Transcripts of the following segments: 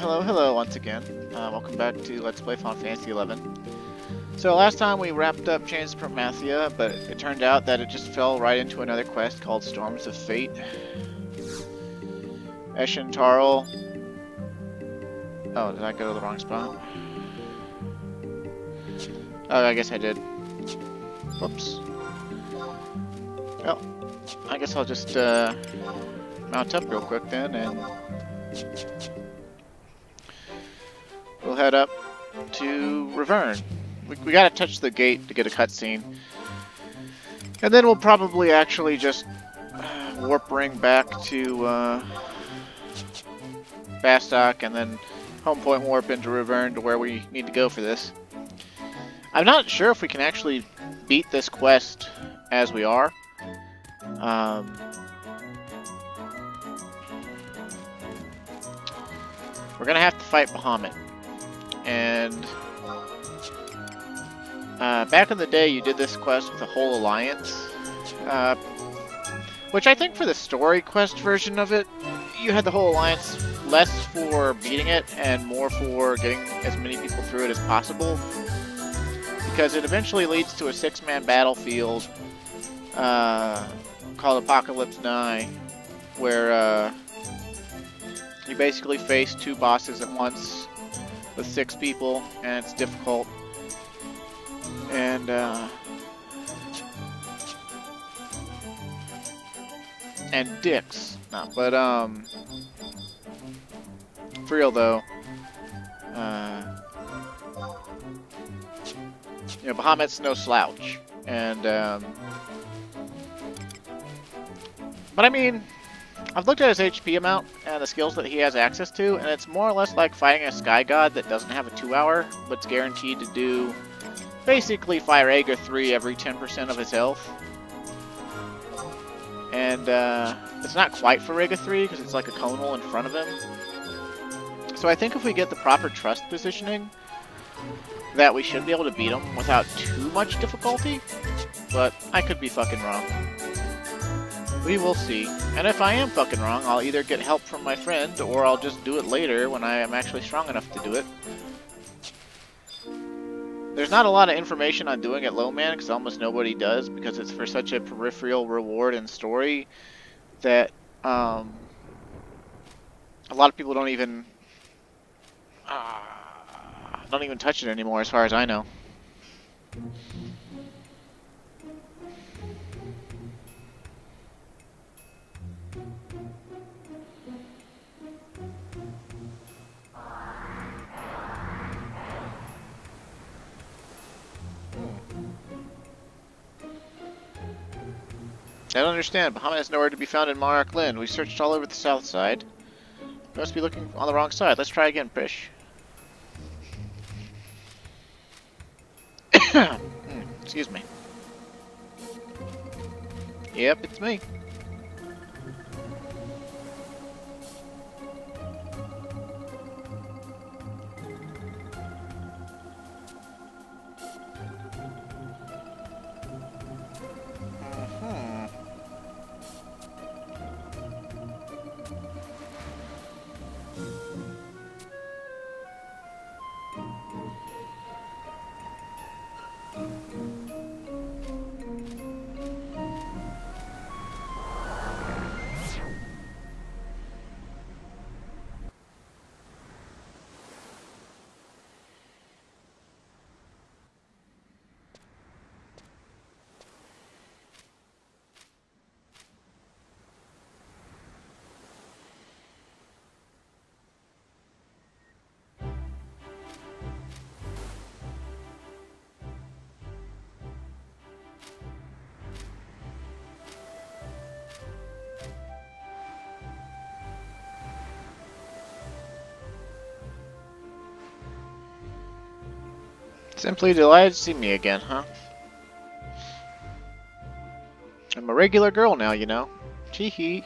Hello once again. Welcome back to Let's Play Final Fantasy XI. So last time we wrapped up Chains of Promathia, but it turned out that it just fell right into another quest called Storms of Fate. Eshin Tarl. Oh, did I go to the wrong spot? Oh, I guess I did. Whoops. Well, I guess I'll just mount up real quick then, and we'll head up to Reverne. We gotta touch the gate to get a cutscene. And then we'll probably actually just warp ring back to Bastok and then home point warp into Reverne to where we need to go for this. I'm not sure if we can actually beat this quest as we are. We're gonna have to fight Bahamut. And back in the day, you did this quest with a whole alliance, which I think for the story quest version of it, you had the whole alliance less for beating it and more for getting as many people through it as possible, because it eventually leads to a 6-man battlefield called Apocalypse Nigh, where you basically face 2 bosses at once with 6 people, and it's difficult. And dicks. No, but for real though, you know, Bahamut's no slouch, and but I mean, I've looked at his HP amount and the skills that he has access to, and it's more or less like fighting a Sky God that doesn't have a 2-hour, but's guaranteed to do basically fire Aegir 3 every 10% of his health. And it's not quite for Aegir 3 because it's like a conal in front of him. So I think if we get the proper trust positioning, that we should be able to beat him without too much difficulty. But I could be fucking wrong. We will see. And if I am fucking wrong, I'll either get help from my friend, or I'll just do it later when I am actually strong enough to do it. There's not a lot of information on doing it low man, because almost nobody does, because it's for such a peripheral reward and story that a lot of people don't even touch it anymore, as far as I know. I don't understand. Bahamut is nowhere to be found in Monarch Land. We searched all over the south side. We must be looking on the wrong side. Let's try again, Pish. Excuse me. Yep, it's me. Simply delighted to see me again, huh? I'm a regular girl now, you know. Chee-hee.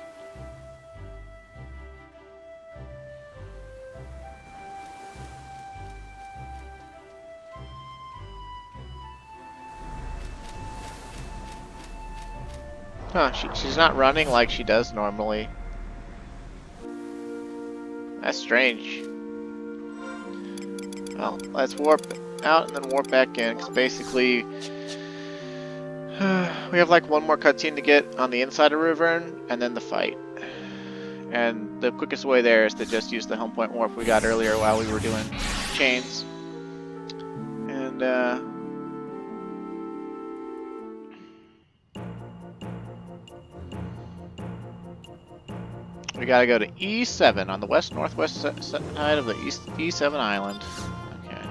Huh, she's not running like she does normally. That's strange. Well, let's warp out and then warp back in, because basically we have like one more cutscene to get on the inside of Rivern, and then the fight. And the quickest way there is to just use the home point warp we got earlier while we were doing chains. And we gotta go to E7 on the west-northwest side of the E7 island. Okay.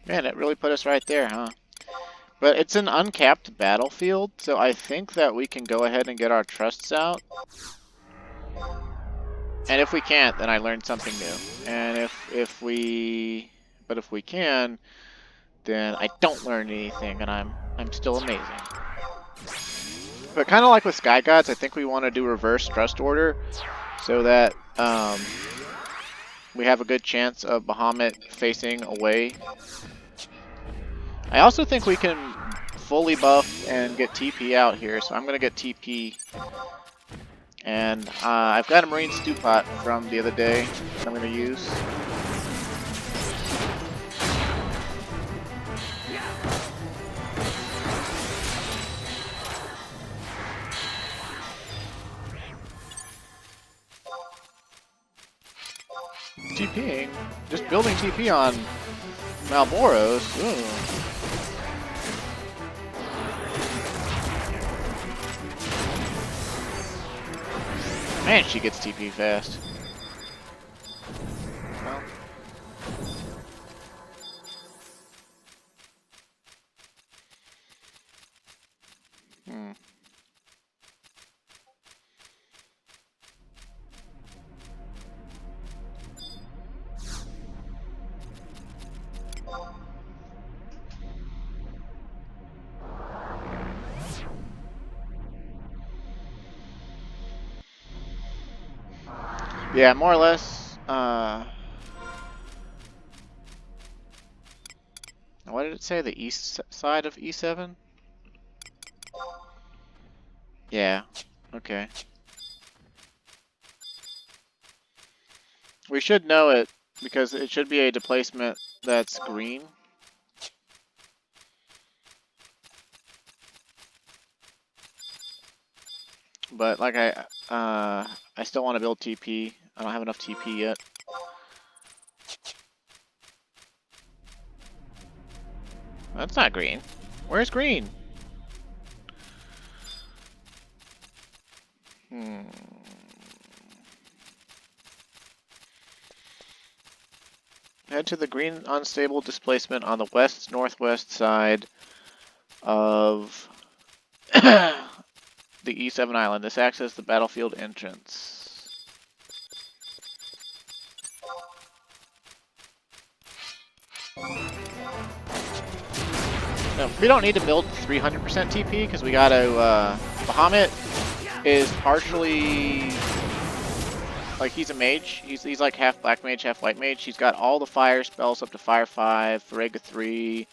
Man, it really put us right there, huh? But it's an uncapped battlefield, so I think that we can go ahead and get our trusts out. And if we can't, then I learned something new. And if we can, then I don't learn anything, and I'm still amazing. But kind of like with Sky Gods, I think we want to do reverse trust order, so that we have a good chance of Bahamut facing away. I also think we can fully buff and get TP out here, so I'm going to get TP. And I've got a Marine Stew Pot from the other day that I'm going to use. TPing? Just building TP on Malboros? Ugh. Man, she gets TP fast. Well. Yeah, more or less. What did it say? The east side of E7? Yeah, okay. We should know it, because it should be a displacement that's green. But like I still want to build TP. I don't have enough TP yet. That's not green. Where's green? Head to the green unstable displacement on the west-northwest side of the E7 island. This acts as the battlefield entrance. No, we don't need to build 300% TP because we got to. Bahamut is partially like he's a mage. He's like half black mage, half white mage. He's got all the fire spells up to fire 5, Farega 3,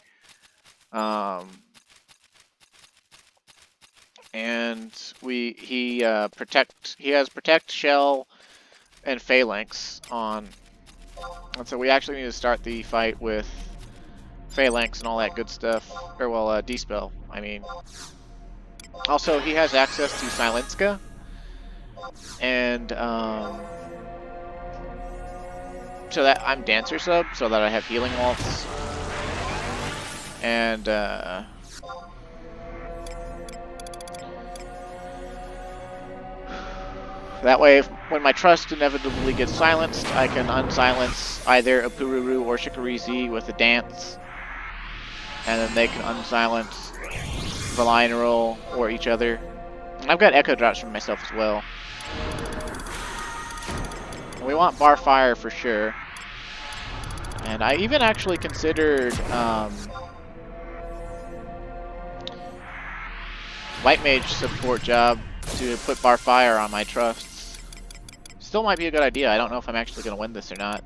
and he has protect, shell, and phalanx on. And so we actually need to start the fight with phalanx and all that good stuff. Or well, dispel. I mean. Also, he has access to Silenska, and so that I'm Dancer sub, so that I have healing waltz, and that way, when my trust inevitably gets silenced, I can unsilence either Apururu or Shikarizi with a dance, and then they can unsilence Valaineral or each other. And I've got Echo Drops for myself as well. And we want Bar Fire for sure. And I even actually considered White Mage support job to put Bar Fire on my trusts. Still might be a good idea. I don't know if I'm actually going to win this or not.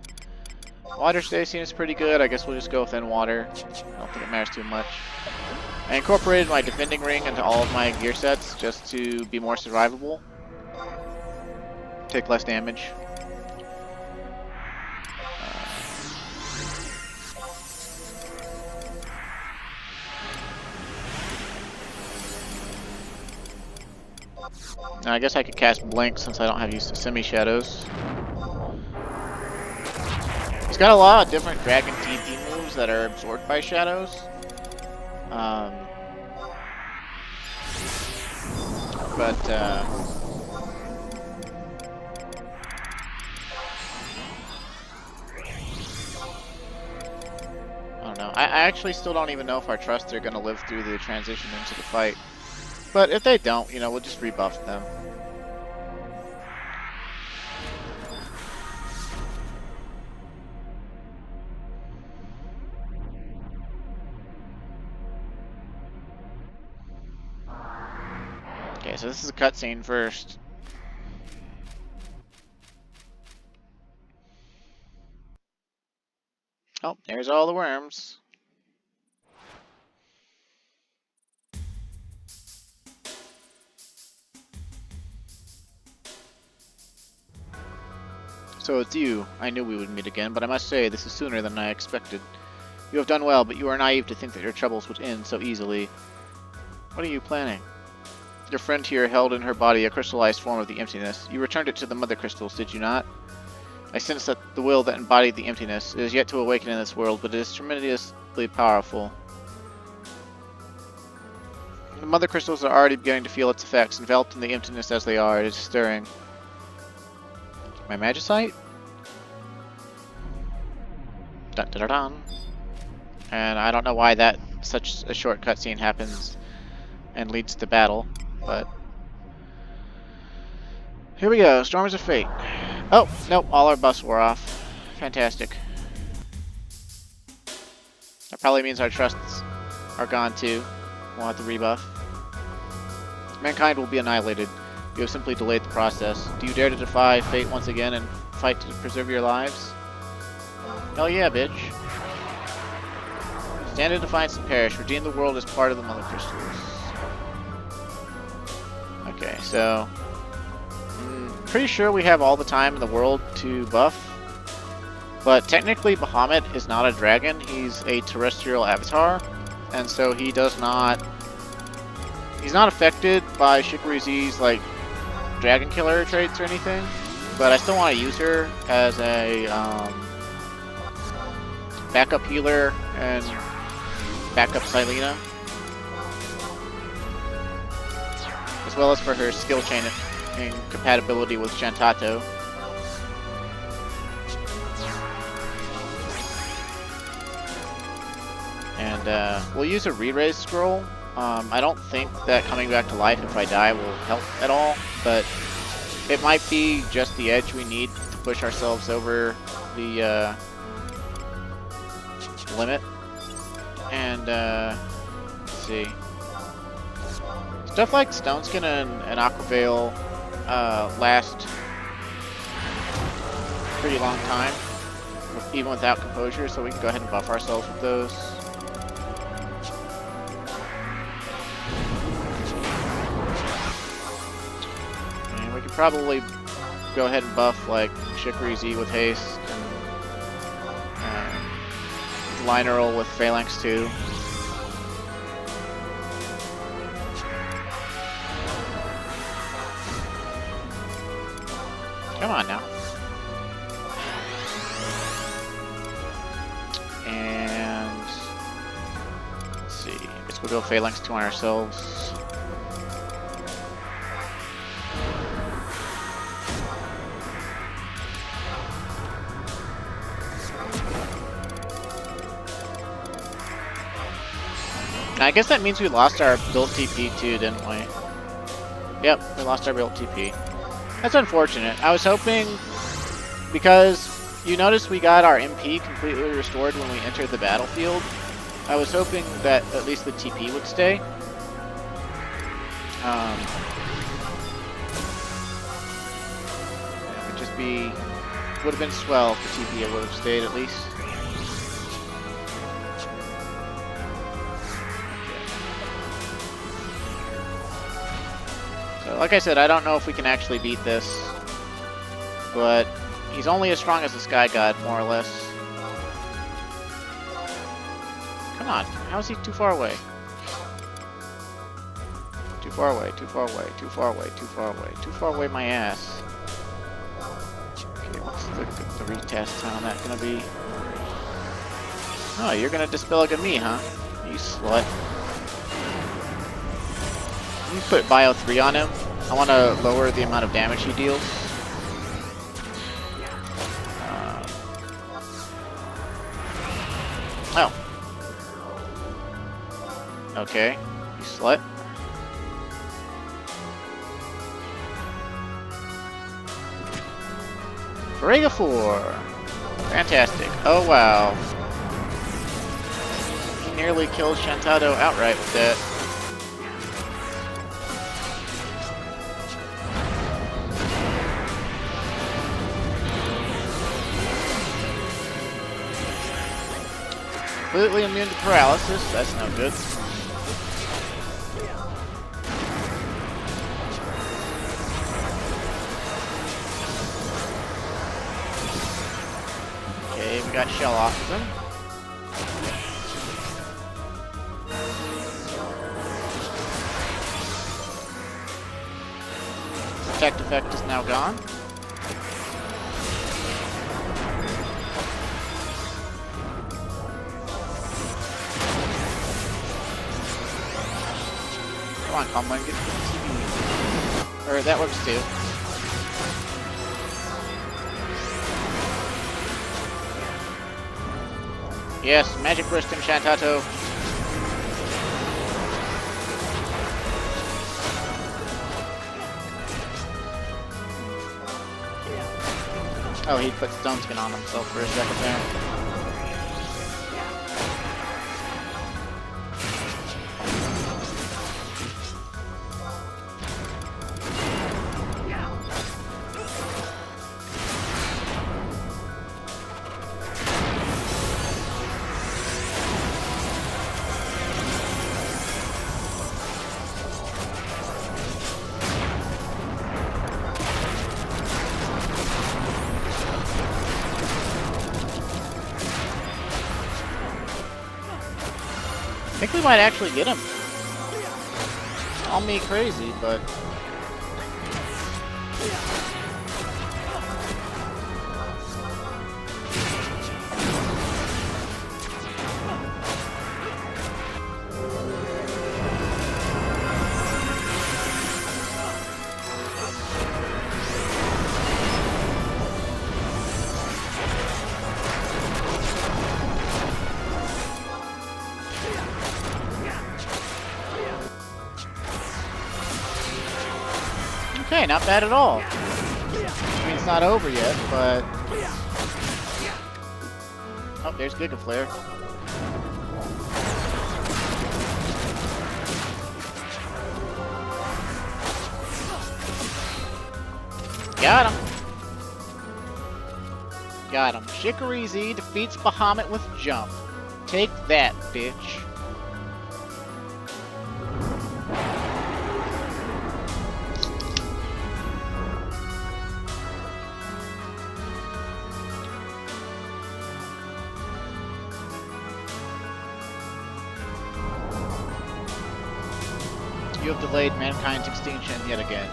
Water stay seems pretty good. I guess we'll just go with in water. I don't think it matters too much. I incorporated my defending ring into all of my gear sets just to be more survivable. Take less damage. Now I guess I could cast Blink since I don't have use to semi-shadows. He's got a lot of different Dragon TP moves that are absorbed by shadows. I don't know. I actually still don't even know if our trusts are going to live through the transition into the fight. But if they don't, you know, we'll just rebuff them. Okay, so this is a cutscene first. Oh, there's all the worms. So it's you. I knew we would meet again, but I must say, this is sooner than I expected. You have done well, but you are naive to think that your troubles would end so easily. What are you planning? Your friend here held in her body a crystallized form of the emptiness. You returned it to the mother crystals, did you not? I sense that the will that embodied the emptiness is yet to awaken in this world, but it is tremendously powerful. The mother crystals are already beginning to feel its effects, enveloped in the emptiness as they are. It is stirring. My Magicite? Dun dun dun dun. And I don't know why that such a short cutscene happens and leads to battle, but here we go. Storms of Fate. Oh, nope, all our buffs wore off. Fantastic. That probably means our trusts are gone too. We'll have to rebuff. Mankind will be annihilated. You have simply delayed the process. Do you dare to defy fate once again and fight to preserve your lives? Hell yeah, bitch. Stand in defiance and perish. Redeem the world as part of the Mother Crystals. Okay, so pretty sure we have all the time in the world to buff. But technically Bahamut is not a dragon. He's a terrestrial avatar. And so he does not... He's not affected by Shikari's like dragon killer traits or anything, but I still want to use her as a backup healer and backup Silena, as well as for her skill chain and compatibility with Shantato. And we'll use a re-raise scroll. I don't think that coming back to life if I die will help at all, but it might be just the edge we need to push ourselves over the limit. And let's see. Stuff like Stone Skin and Aquaveil last a pretty long time, even without composure, so we can go ahead and buff ourselves with those. Probably go ahead and buff like Shikari with haste and Lineral with Phalanx 2. Come on now. And let's see. I guess we'll go Phalanx 2 on ourselves. I guess that means we lost our built TP too, didn't we? Yep, we lost our built TP. That's unfortunate. I was hoping, because You notice we got our MP completely restored when we entered the battlefield. I was hoping that at least the TP would stay. It would just be... would have been swell if the TP would have stayed at least. So, like I said, I don't know if we can actually beat this, but he's only as strong as the Sky God, more or less. Come on, how is he too far away? Too far away, too far away, too far away, too far away, too far away my ass. Okay, what's the retest time on that gonna be? Oh, you're gonna dispel at me, huh? You slut. Let me put Bio 3 on him. I want to lower the amount of damage he deals. Oh. Okay, you slut. Varega 4. Fantastic. Oh wow. He nearly killed Shantado outright with that. Completely immune to paralysis. That's no good. Okay, we got shell off of him. Protect effect is now gone. Come on, Combine, get the TV. Or that works too. Yes, Magic Burst and Shantato. Oh, he put Stone Skin on himself for a second there. I think we might actually get him. Call me crazy, but... Okay, not bad at all. I mean, it's not over yet, but... Oh, there's Giga Flare. Got him. Got him. Shikari Z defeats Bahamut with jump. Take that, bitch. You have delayed mankind's extinction yet again.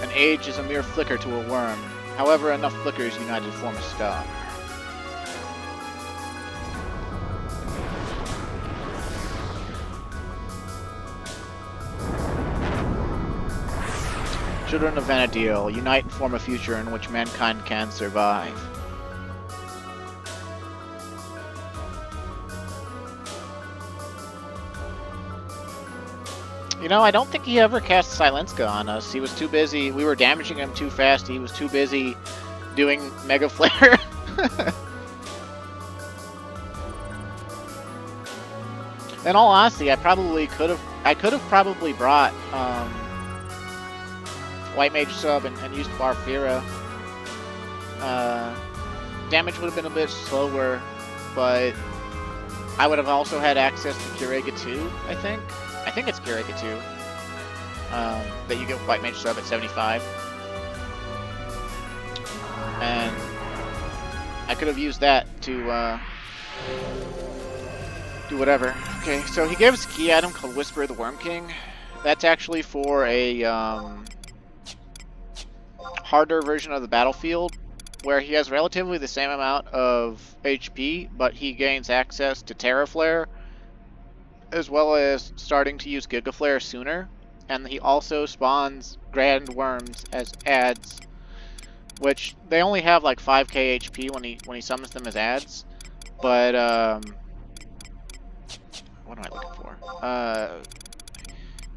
An age is a mere flicker to a worm. However, enough flickers united form a star. Children of Vana'diel, unite and form a future in which mankind can survive. You know, I don't think he ever cast Silenska on us. He was too busy. We were damaging him too fast. He was too busy doing Mega Flare. In all honesty, I could have probably brought White Mage Sub and used Barfira. Damage would have been a bit slower, but I would have also had access to Kurega 2, I think. I think it's Kurega 2 that you get with White Mage Sub at 75. And I could have used that to do whatever. Okay, so he gave us a key item called Whisper of the Worm King. That's actually for a harder version of the battlefield, where he has relatively the same amount of HP, but he gains access to Terra Flare, as well as starting to use Giga Flare sooner. And he also spawns Grand Worms as adds, which they only have like 5k HP when he summons them as adds. But what am I looking for?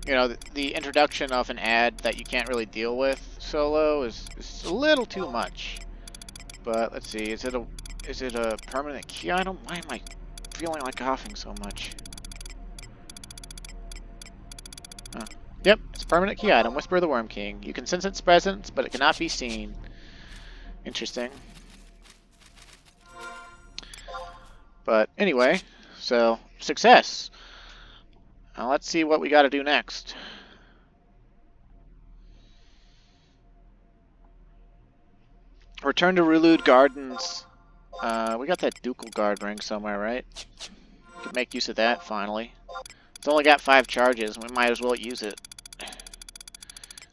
You know, the introduction of an ad that you can't really deal with solo is a little too much. But let's see, is it a permanent key item? Why am I feeling like coughing so much? Huh. Yep, it's a permanent key item, Whisper of the Worm King. You can sense its presence, but it cannot be seen. Interesting. But anyway, so success. Now let's see what we got to do next. Return to Rulude Gardens. We got that Ducal Guard ring somewhere, right? We could make use of that finally. It's only got 5 charges. We might as well use it.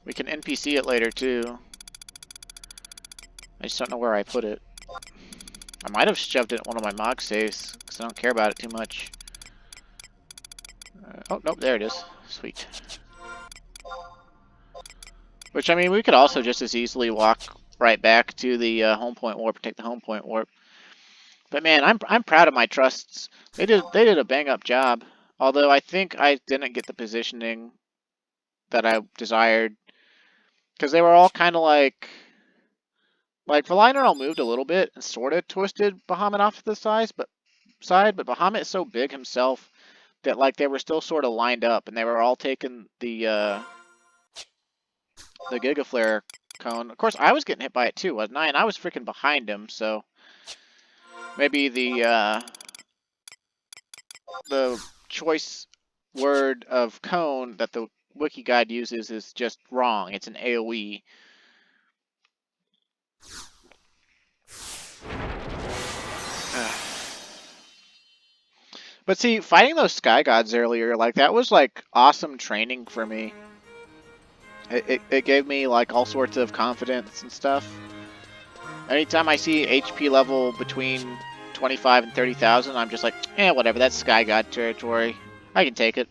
We can NPC it later too. I just don't know where I put it. I might have shoved it in one of my Mog safes because I don't care about it too much. Oh, nope, there it is. Sweet. Which, I mean, we could also just as easily walk right back to the home point warp and take the home point warp. But man, I'm proud of my trusts. They did a bang up job. Although I think I didn't get the positioning that I desired, because they were all kind of like Valinor moved a little bit and sort of twisted Bahamut off to the side, but Bahamut is so big himself that like they were still sort of lined up, and they were all taking the Giga Flare cone. Of course, I was getting hit by it too, wasn't I? And I was freaking behind him, so maybe the choice word of cone that the wiki guide uses is just wrong. It's an AoE. But see, fighting those sky gods earlier, like that was like awesome training for me. It gave me like all sorts of confidence and stuff. Anytime I see HP level between 25 and 30,000, I'm just like, whatever, that's sky god territory. I can take it.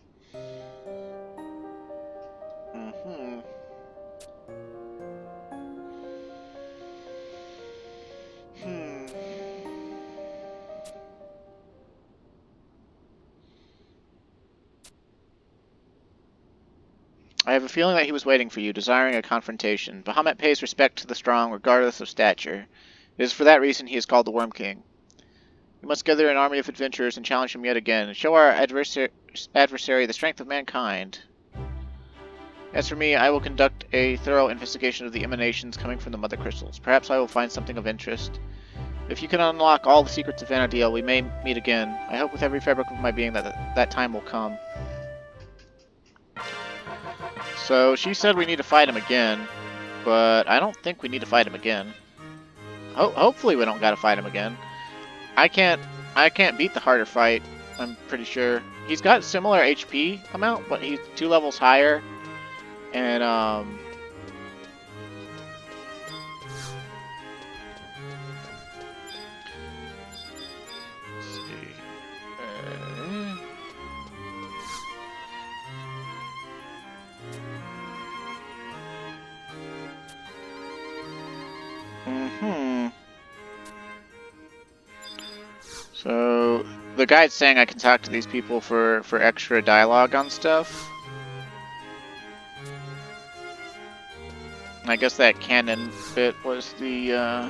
I have a feeling that he was waiting for you, desiring a confrontation. Bahamut pays respect to the strong, regardless of stature. It is for that reason he is called the Worm King. We must gather an army of adventurers and challenge him yet again, and show our adversary the strength of mankind. As for me, I will conduct a thorough investigation of the emanations coming from the Mother Crystals. Perhaps I will find something of interest. If you can unlock all the secrets of Vana'diel, we may meet again. I hope with every fabric of my being that time will come. So she said we need to fight him again, but I don't think we need to fight him again. Hopefully we don't gotta fight him again. I can't beat the harder fight, I'm pretty sure. He's got similar HP amount, but he's 2 levels higher. And let's see. So the guide's saying I can talk to these people for extra dialogue on stuff. I guess that cannon bit was the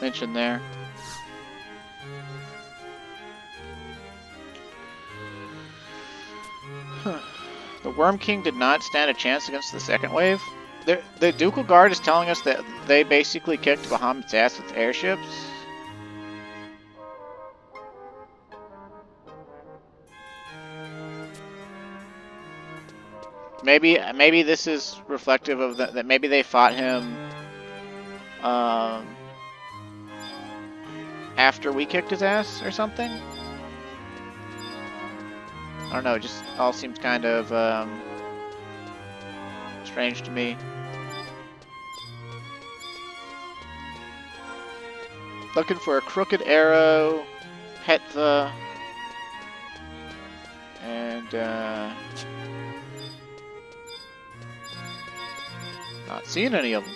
mention there. Huh. The Worm King did not stand a chance against the second wave. The Ducal Guard is telling us that they basically kicked Bahamut's ass with airships. Maybe this is reflective of that maybe they fought him after we kicked his ass or something. I don't know, it just all seems kind of strange to me. Looking for a Crooked Arrow, Hetva, and not seeing any of them.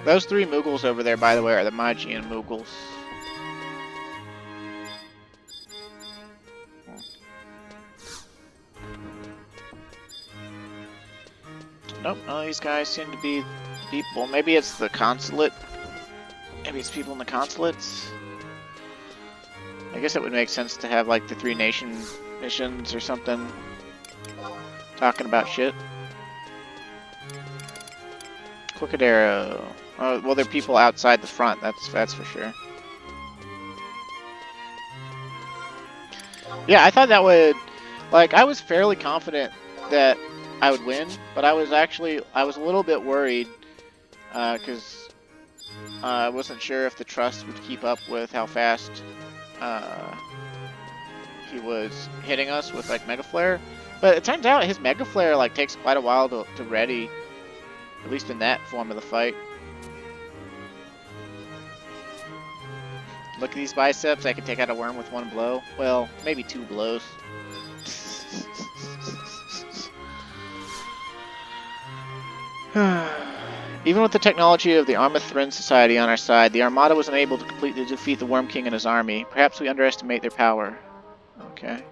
Those three Moogles over there, by the way, are the Magian Moogles. Nope, none of these guys seem to be people. Maybe it's the consulate. Maybe it's people in the consulates. I guess it would make sense to have like the 3 nation missions or something. Talking about shit. Crooked Arrow. Oh, well, they're people outside the front. That's for sure. Yeah, I thought that would, like, I was fairly confident that I would win, but I was a little bit worried because I wasn't sure if the trust would keep up with how fast he was hitting us with like Mega Flare. But it turns out his Mega Flare like takes quite a while to ready, at least in that form of the fight. Look at these biceps, I can take out a worm with 1 blow. Well, maybe 2 blows. Even with the technology of the Armathrin Society on our side, the Armada was unable to completely defeat the Worm King and his army. Perhaps we underestimate their power. Okay.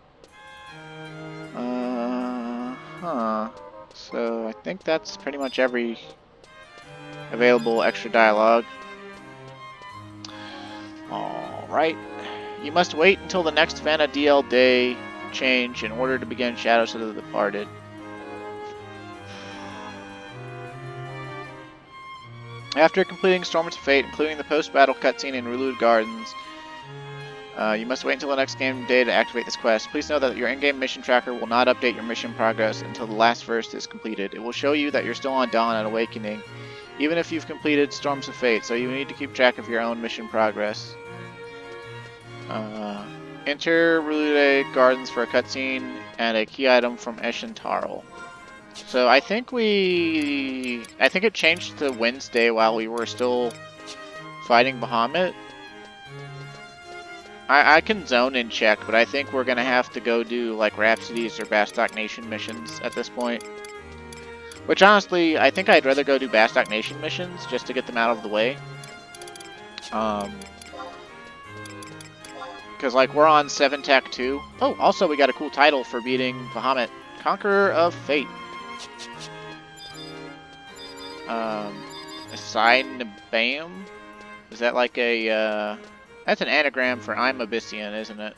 So I think that's pretty much every available extra dialogue. Alright. You must wait until the next Vana'diel day change in order to begin Shadows of the Departed. After completing Storms of Fate, including the post-battle cutscene in Rulud Gardens, you must wait until the next game day to activate this quest. Please know that your in-game mission tracker will not update your mission progress until the last verse is completed. It will show you that you're still on Dawn and Awakening, even if you've completed Storms of Fate, so you need to keep track of your own mission progress. Enter Rulud Gardens for a cutscene and a key item from Eshentarl. So I think it changed to Wednesday while we were still fighting Bahamut. I can zone and check, but I think we're gonna have to go do like Rhapsodies or Bastok Nation missions at this point. Which honestly, I think I'd rather go do Bastok Nation missions just to get them out of the way. Because like we're on 7 Tech 2. Oh, also we got a cool title for beating Bahamut. Conqueror of Fate. Asynabam? Is that like a, that's an anagram for I'm Abyssian, isn't it?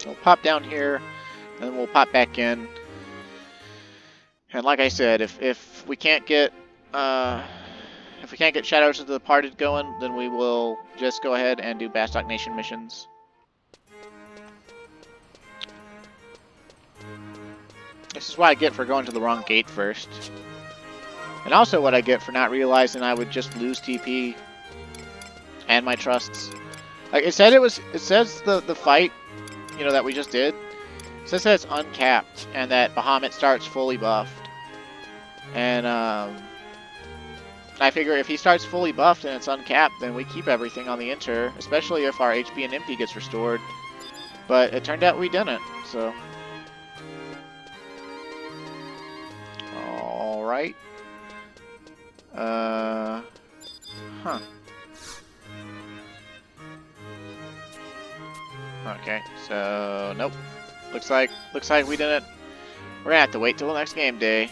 We'll pop down here, and then we'll pop back in. And like I said, if we can't get Shadows of the Departed going, then we will just go ahead and do Bastok Nation missions. This is what I get for going to the wrong gate first. And also what I get for not realizing I would just lose TP and my trusts. Like it says the fight, you know, that we just did, it says that it's uncapped and that Bahamut starts fully buffed. And I figure if he starts fully buffed and it's uncapped, then we keep everything on the Inter, especially if our HP and MP gets restored. But it turned out we didn't, so. right. Huh. Okay, so nope. Looks like we didn't. We're gonna have to wait till the next game day.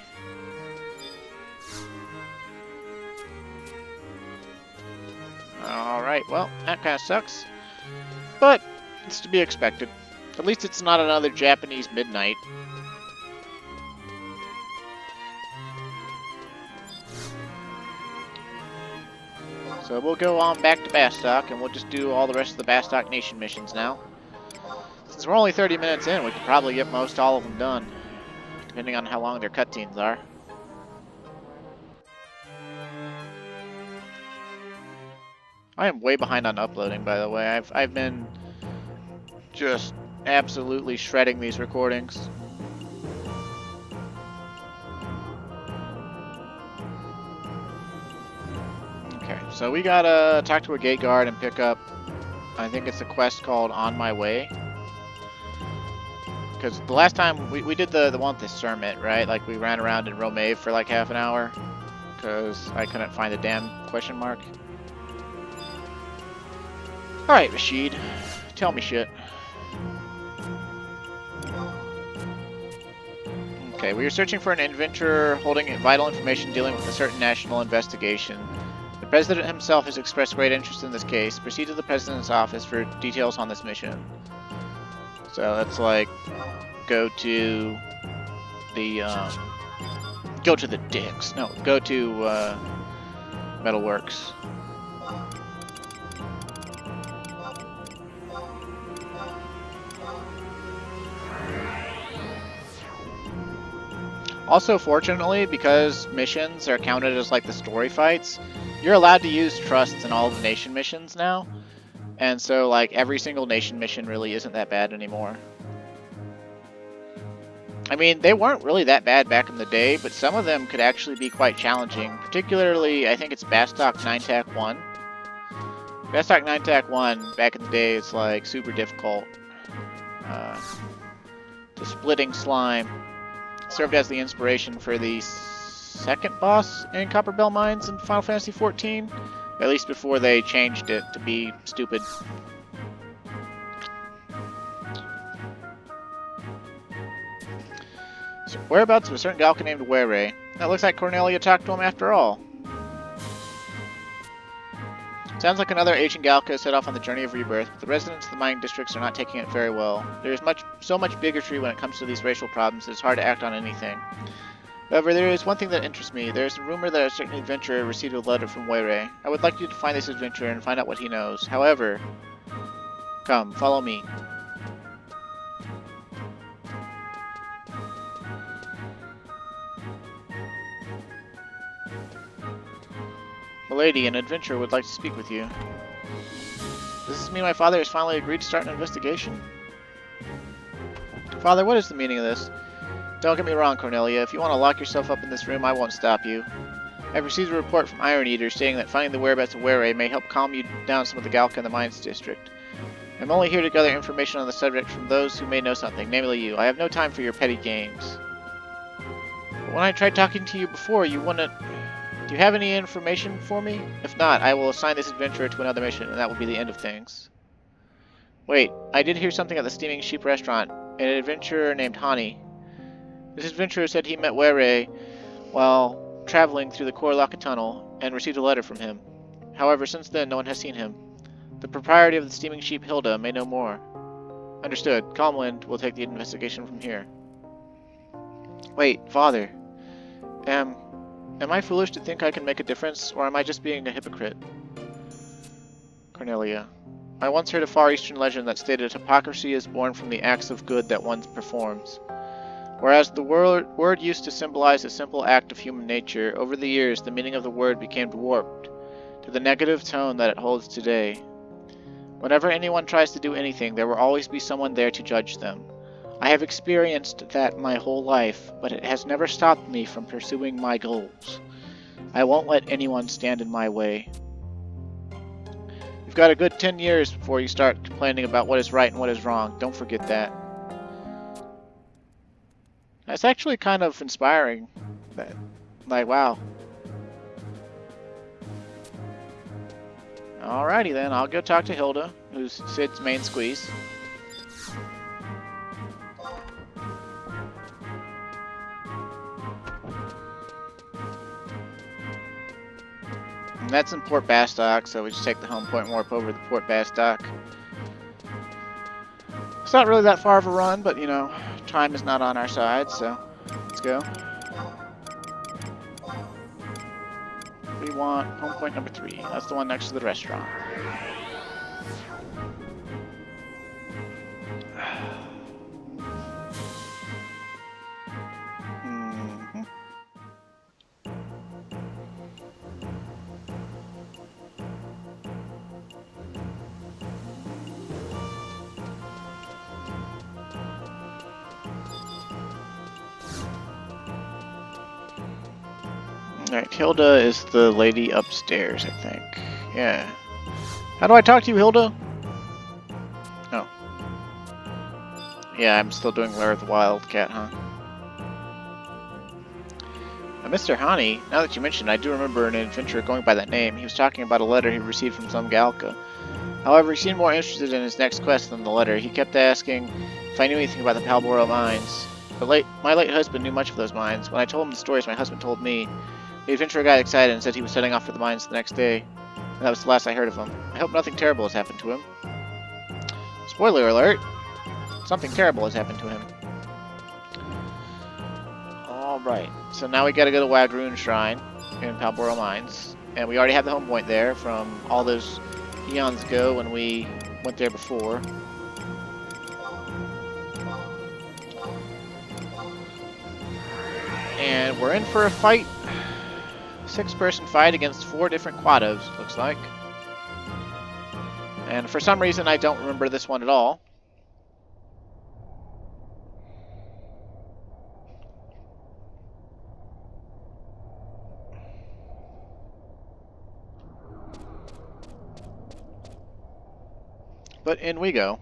Alright, well, that kinda sucks. But it's to be expected. At least it's not another Japanese midnight. So we'll go on back to Bastok, and we'll just do all the rest of the Bastok Nation missions now. Since we're only 30 minutes in, we could probably get most all of them done, depending on how long their cutscenes are. I am way behind on uploading, by the way. I've been just absolutely shredding these recordings. Okay, so we gotta talk to a gate guard and pick up, I think it's a quest called On My Way. Because the last time we did the one with the Sermit, right? Like we ran around in Romave for like half an hour because I couldn't find the damn question mark. Alright, Rashid. Tell me shit. Okay, we are searching for an adventurer holding vital information dealing with a certain national investigation. The President himself has expressed great interest in this case. Proceed to the President's office for details on this mission. So that's like, go to the Dicks. No, go to Metalworks. Also, fortunately, because missions are counted as like the story fights, you're allowed to use trusts in all of the nation missions now. And so, like, every single nation mission really isn't that bad anymore. I mean, they weren't really that bad back in the day, but some of them could actually be quite challenging. Particularly, I think it's Bastok 9-TAC-1. Bastok 9-TAC-1, back in the day, is like super difficult. The Splitting Slime served as the inspiration for the second boss in Copperbell Mines in Final Fantasy XIV. At least before they changed it to be stupid. So, whereabouts of a certain Galka named Were? That looks like Cornelia talked to him after all. Sounds like another ancient Galka set off on the journey of rebirth, but the residents of the mining districts are not taking it very well. There is so much bigotry when it comes to these racial problems, it's hard to act on anything. However, there is one thing that interests me. There is a rumor that a certain adventurer received a letter from Were. I would like you to find this adventurer and find out what he knows. However, come, follow me. Milady, an adventurer would like to speak with you. Does this mean my father has finally agreed to start an investigation? Father, what is the meaning of this? Don't get me wrong, Cornelia. If you want to lock yourself up in this room, I won't stop you. I've received a report from Iron Eater stating that finding the whereabouts of Were may help calm you down some of the Galka in the Mines District. I'm only here to gather information on the subject from those who may know something, namely you. I have no time for your petty games. But when I tried talking to you before, you wouldn't... Do you have any information for me? If not, I will assign this adventurer to another mission, and that will be the end of things. Wait, I did hear something at the Steaming Sheep restaurant. An adventurer named Hani. This adventurer said he met Were while traveling through the Korlaka Tunnel and received a letter from him. However, since then, no one has seen him. The proprietor of the Steaming Sheep, Hilda, may know more. Understood. Calmwind will take the investigation from here. Wait, Father. Am I foolish to think I can make a difference, or am I just being a hypocrite? Cornelia. I once heard a Far Eastern legend that stated hypocrisy is born from the acts of good that one performs. Whereas the word used to symbolize a simple act of human nature, over the years the meaning of the word became warped to the negative tone that it holds today. Whenever anyone tries to do anything, there will always be someone there to judge them. I have experienced that my whole life, but it has never stopped me from pursuing my goals. I won't let anyone stand in my way. You've got a good 10 years before you start complaining about what is right and what is wrong. Don't forget that. That's actually kind of inspiring. Like, wow. Alrighty then, I'll go talk to Hilda, who's Sid's main squeeze. And that's in Port Bastok, so we just take the home point warp over to Port Bastok. It's not really that far of a run, but you know, time is not on our side, so let's go. We want home point number 3. That's the one next to the restaurant. Alright, Hilda is the lady upstairs, I think. Yeah. How do I talk to you, Hilda? Oh. Yeah, I'm still doing Lair of the Wildcat, huh? Mr. Hani, now that you mention it, I do remember an adventurer going by that name. He was talking about a letter he received from some Galka. However, he seemed more interested in his next quest than the letter. He kept asking if I knew anything about the Palboro mines. My late husband knew much of those mines. When I told him the stories my husband told me, the adventurer got excited and said he was setting off for the mines the next day. And that was the last I heard of him. I hope nothing terrible has happened to him. Spoiler alert! Something terrible has happened to him. Alright, so now we gotta go to Wagroon Shrine in Palboro Mines. And we already have the home point there from all those eons ago when we went there before. And we're in for a fight. 6-person fight against 4 different Quados, looks like. And for some reason I don't remember this one at all. But in we go.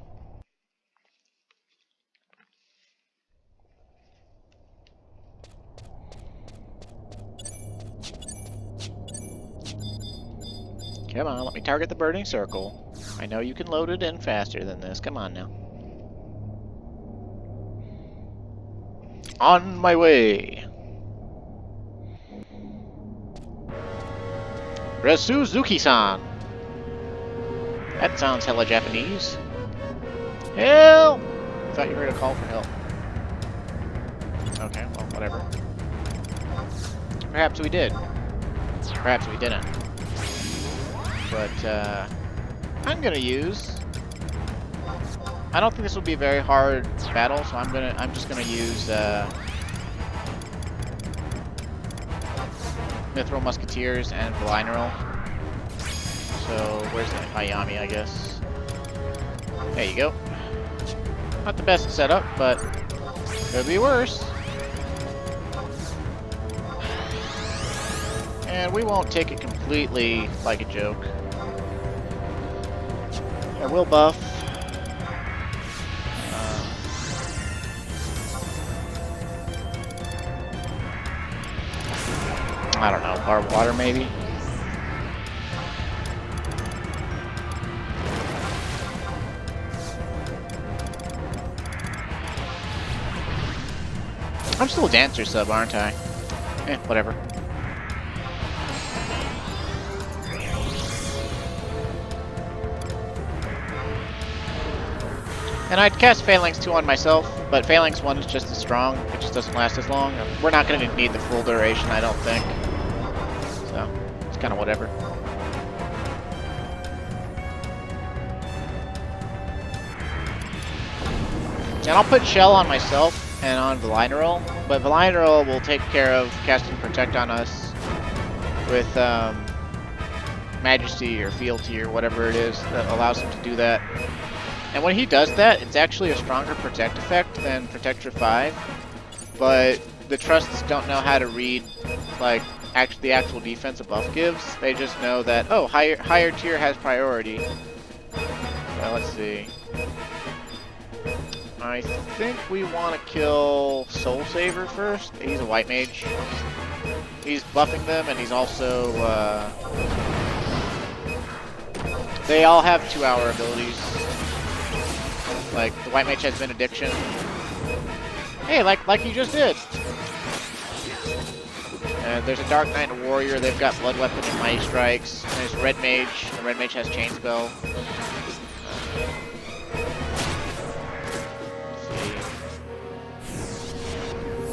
Come on, let me target the burning circle. I know you can load it in faster than this. Come on now. On my way. Resuzuki-san. That sounds hella Japanese. Help! I thought you heard a call for help. Okay, well, whatever. Perhaps we did. Perhaps we didn't. But, I'm gonna use... I don't think this will be a very hard battle, so I'm just gonna use, Mithril Musketeers and Valineral. So, where's the Ayami, I guess? There you go. Not the best setup, but could be worse. And we won't take it completely like a joke. I will buff. I don't know, barbed water maybe? I'm still a dancer sub, aren't I? Eh, whatever. And I'd cast Phalanx 2 on myself, but Phalanx 1 is just as strong, it just doesn't last as long. We're not going to need the full duration, I don't think. So, it's kind of whatever. And I'll put Shell on myself and on Valineral, but Valineral will take care of casting Protect on us with Majesty or Fealty or whatever it is that allows him to do that. And when he does that, it's actually a stronger Protect effect than Protector 5, but the Trusts don't know how to read, like, the actual defense a buff gives. They just know that, oh, higher tier has priority. So let's see. I think we want to kill Soul Saver first. He's a white mage. he's buffing them, and he's also they all have 2-hour abilities. Like the white mage has Vana'diel. Hey, like you just did. There's a Dark Knight and a Warrior. They've got Blood Weapon and Mighty Strikes. And there's Red Mage. The Red Mage has Chain Spell.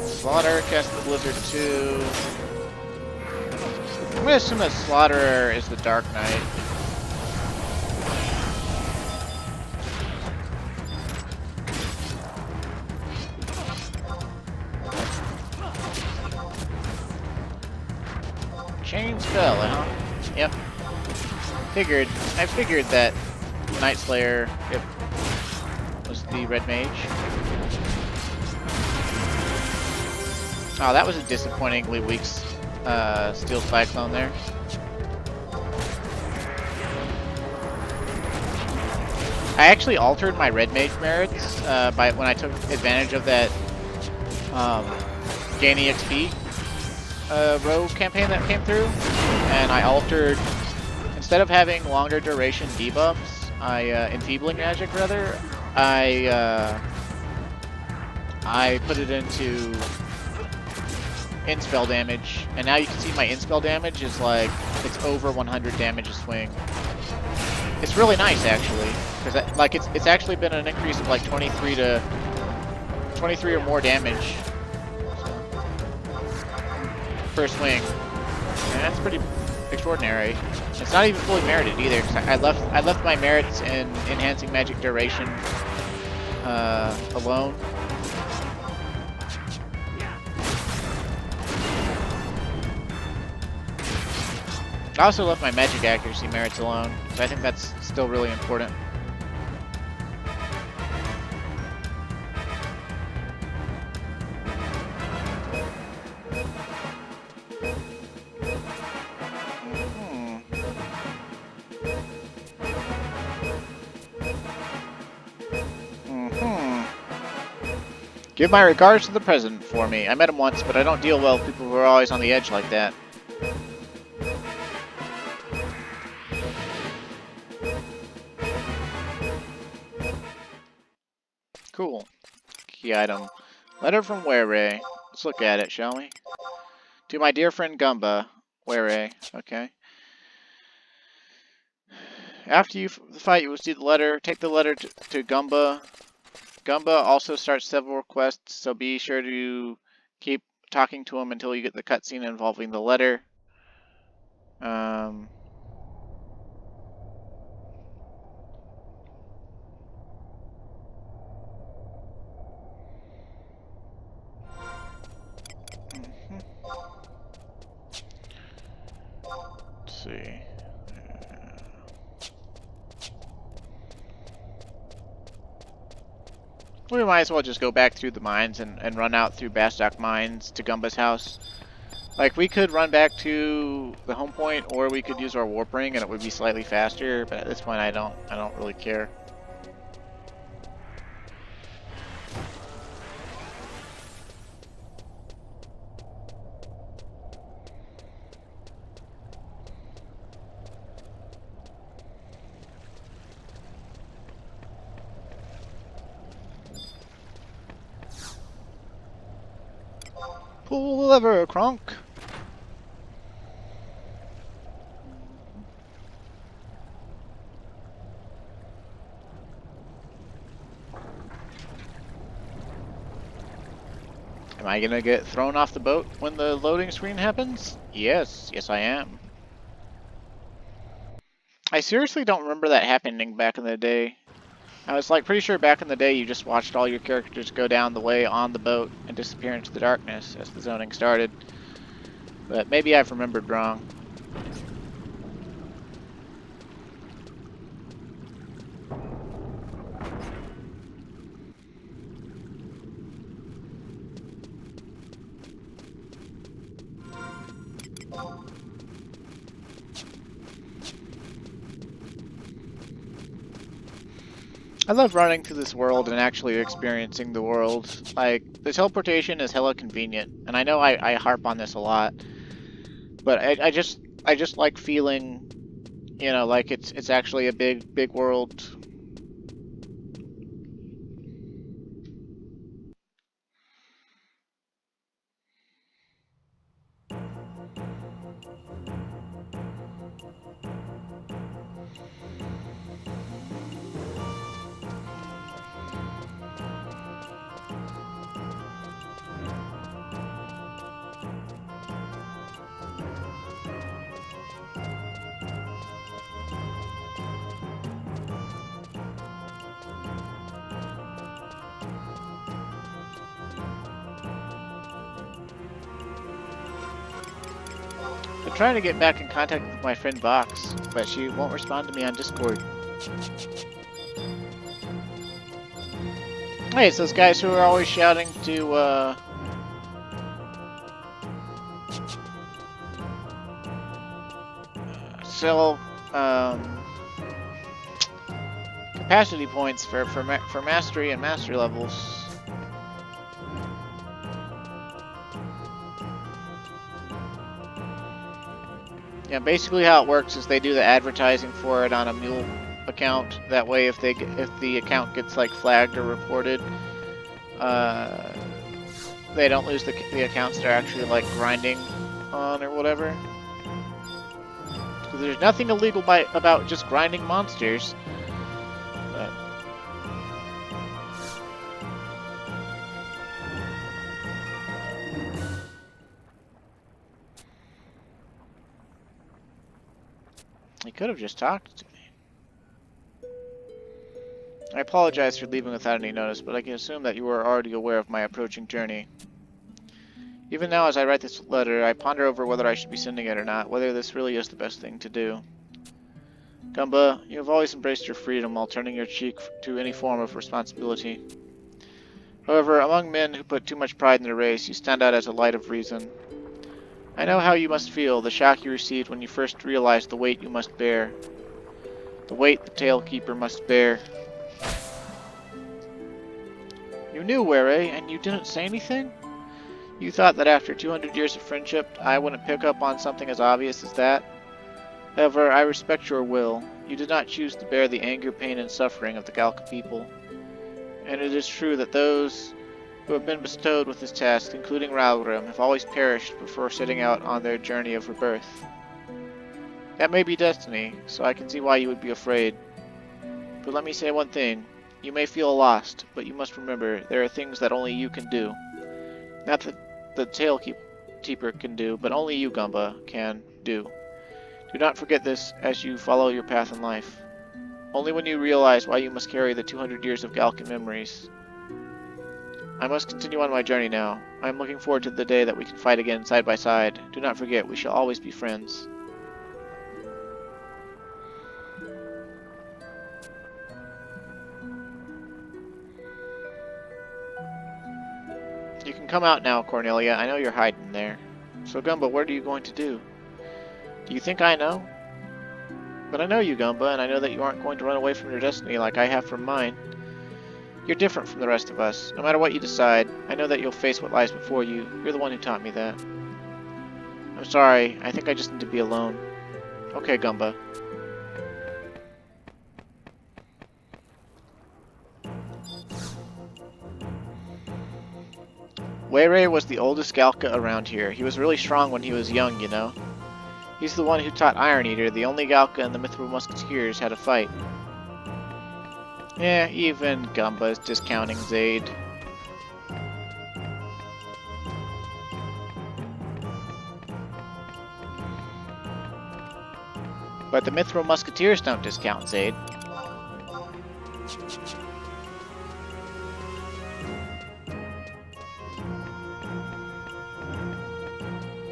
Slaughter casts the Blizzard 2. I'm gonna assume that Slaughterer is the Dark Knight. Chain Spell, huh? Yep. I figured that Night Slayer was the Red Mage. Oh, that was a disappointingly weak Steel Cyclone there. I actually altered my Red Mage merits when I took advantage of that gain EXP rogue campaign that came through, and I altered, instead of having longer duration debuffs, enfeebling magic rather, I put it into in-spell damage, and now you can see my in-spell damage is like, it's over 100 damage a swing. It's really nice actually, because like it's actually been an increase of like 23 or more damage per swing. And that's pretty extraordinary. It's not even fully merited either, because I left my merits in enhancing magic duration alone. I also left my magic accuracy merits alone, because I think that's still really important. Give my regards to the president for me. I met him once, but I don't deal well with people who are always on the edge like that. Cool. Key item. Letter from Were. Let's look at it, shall we? To my dear friend Gumba. Were. Okay. After you fight, you will see the letter. Take the letter to Gumba. Gumba also starts several quests, so be sure to keep talking to him until you get the cutscene involving the letter. Let's see. We might as well just go back through the mines and run out through Bastok mines to Gumba's house. Like, we could run back to the home point, or we could use our warp ring and it would be slightly faster, but at this point I don't really care. Pull the lever, Kronk! Am I gonna get thrown off the boat when the loading screen happens? Yes, yes I am. I seriously don't remember that happening back in the day. I was like pretty sure back in the day you just watched all your characters go down the way on the boat and disappear into the darkness as the zoning started. But maybe I've remembered wrong. I love running through this world and actually experiencing the world. Like, the teleportation is hella convenient, and I know I harp on this a lot, But I just like feeling, you know, like it's actually a big world. I'm trying to get back in contact with my friend Box, but she won't respond to me on Discord. Hey, it's those guys who are always shouting to, sell, capacity points for mastery and mastery levels. Yeah, basically how it works is they do the advertising for it on a mule account. That way, if the account gets like flagged or reported, they don't lose the accounts they're actually like grinding on or whatever. Because there's nothing illegal about just grinding monsters. But he could have just talked to me. I apologize for leaving without any notice, but I can assume that you are already aware of my approaching journey. Even now, as I write this letter, I ponder over whether I should be sending it or not, whether this really is the best thing to do. Gumba, you have always embraced your freedom while turning your cheek to any form of responsibility. However, among men who put too much pride in their race, you stand out as a light of reason. I know how you must feel, the shock you received when you first realized the weight you must bear. The weight the Tailkeeper must bear. You knew, Were, and you didn't say anything? You thought that after 200 years of friendship, I wouldn't pick up on something as obvious as that? However, I respect your will. You did not choose to bear the anger, pain, and suffering of the Galka people. And it is true that those who have been bestowed with this task, including Ralgrim, have always perished before setting out on their journey of rebirth. That may be destiny, so I can see why you would be afraid. But let me say one thing. You may feel lost, but you must remember there are things that only you can do. Not that the Tailkeeper can do, but only you, Gumba, can do. Do not forget this as you follow your path in life. Only when you realize why you must carry the 200 years of Galkan memories. I must continue on my journey now. I am looking forward to the day that we can fight again side by side. Do not forget, we shall always be friends. You can come out now, Cornelia. I know you're hiding there. So, Gumba, what are you going to do? Do you think I know? But I know you, Gumba, and I know that you aren't going to run away from your destiny like I have from mine. You're different from the rest of us. No matter what you decide, I know that you'll face what lies before you. You're the one who taught me that. I'm sorry. I think I just need to be alone. Okay, Gumba. Were was the oldest Galka around here. He was really strong when he was young, you know. He's the one who taught Iron Eater, the only Galka in the Mithril Musketeers, how to fight. Yeah, even Gumba is discounting Zaid. But the Mithril Musketeers don't discount Zaid.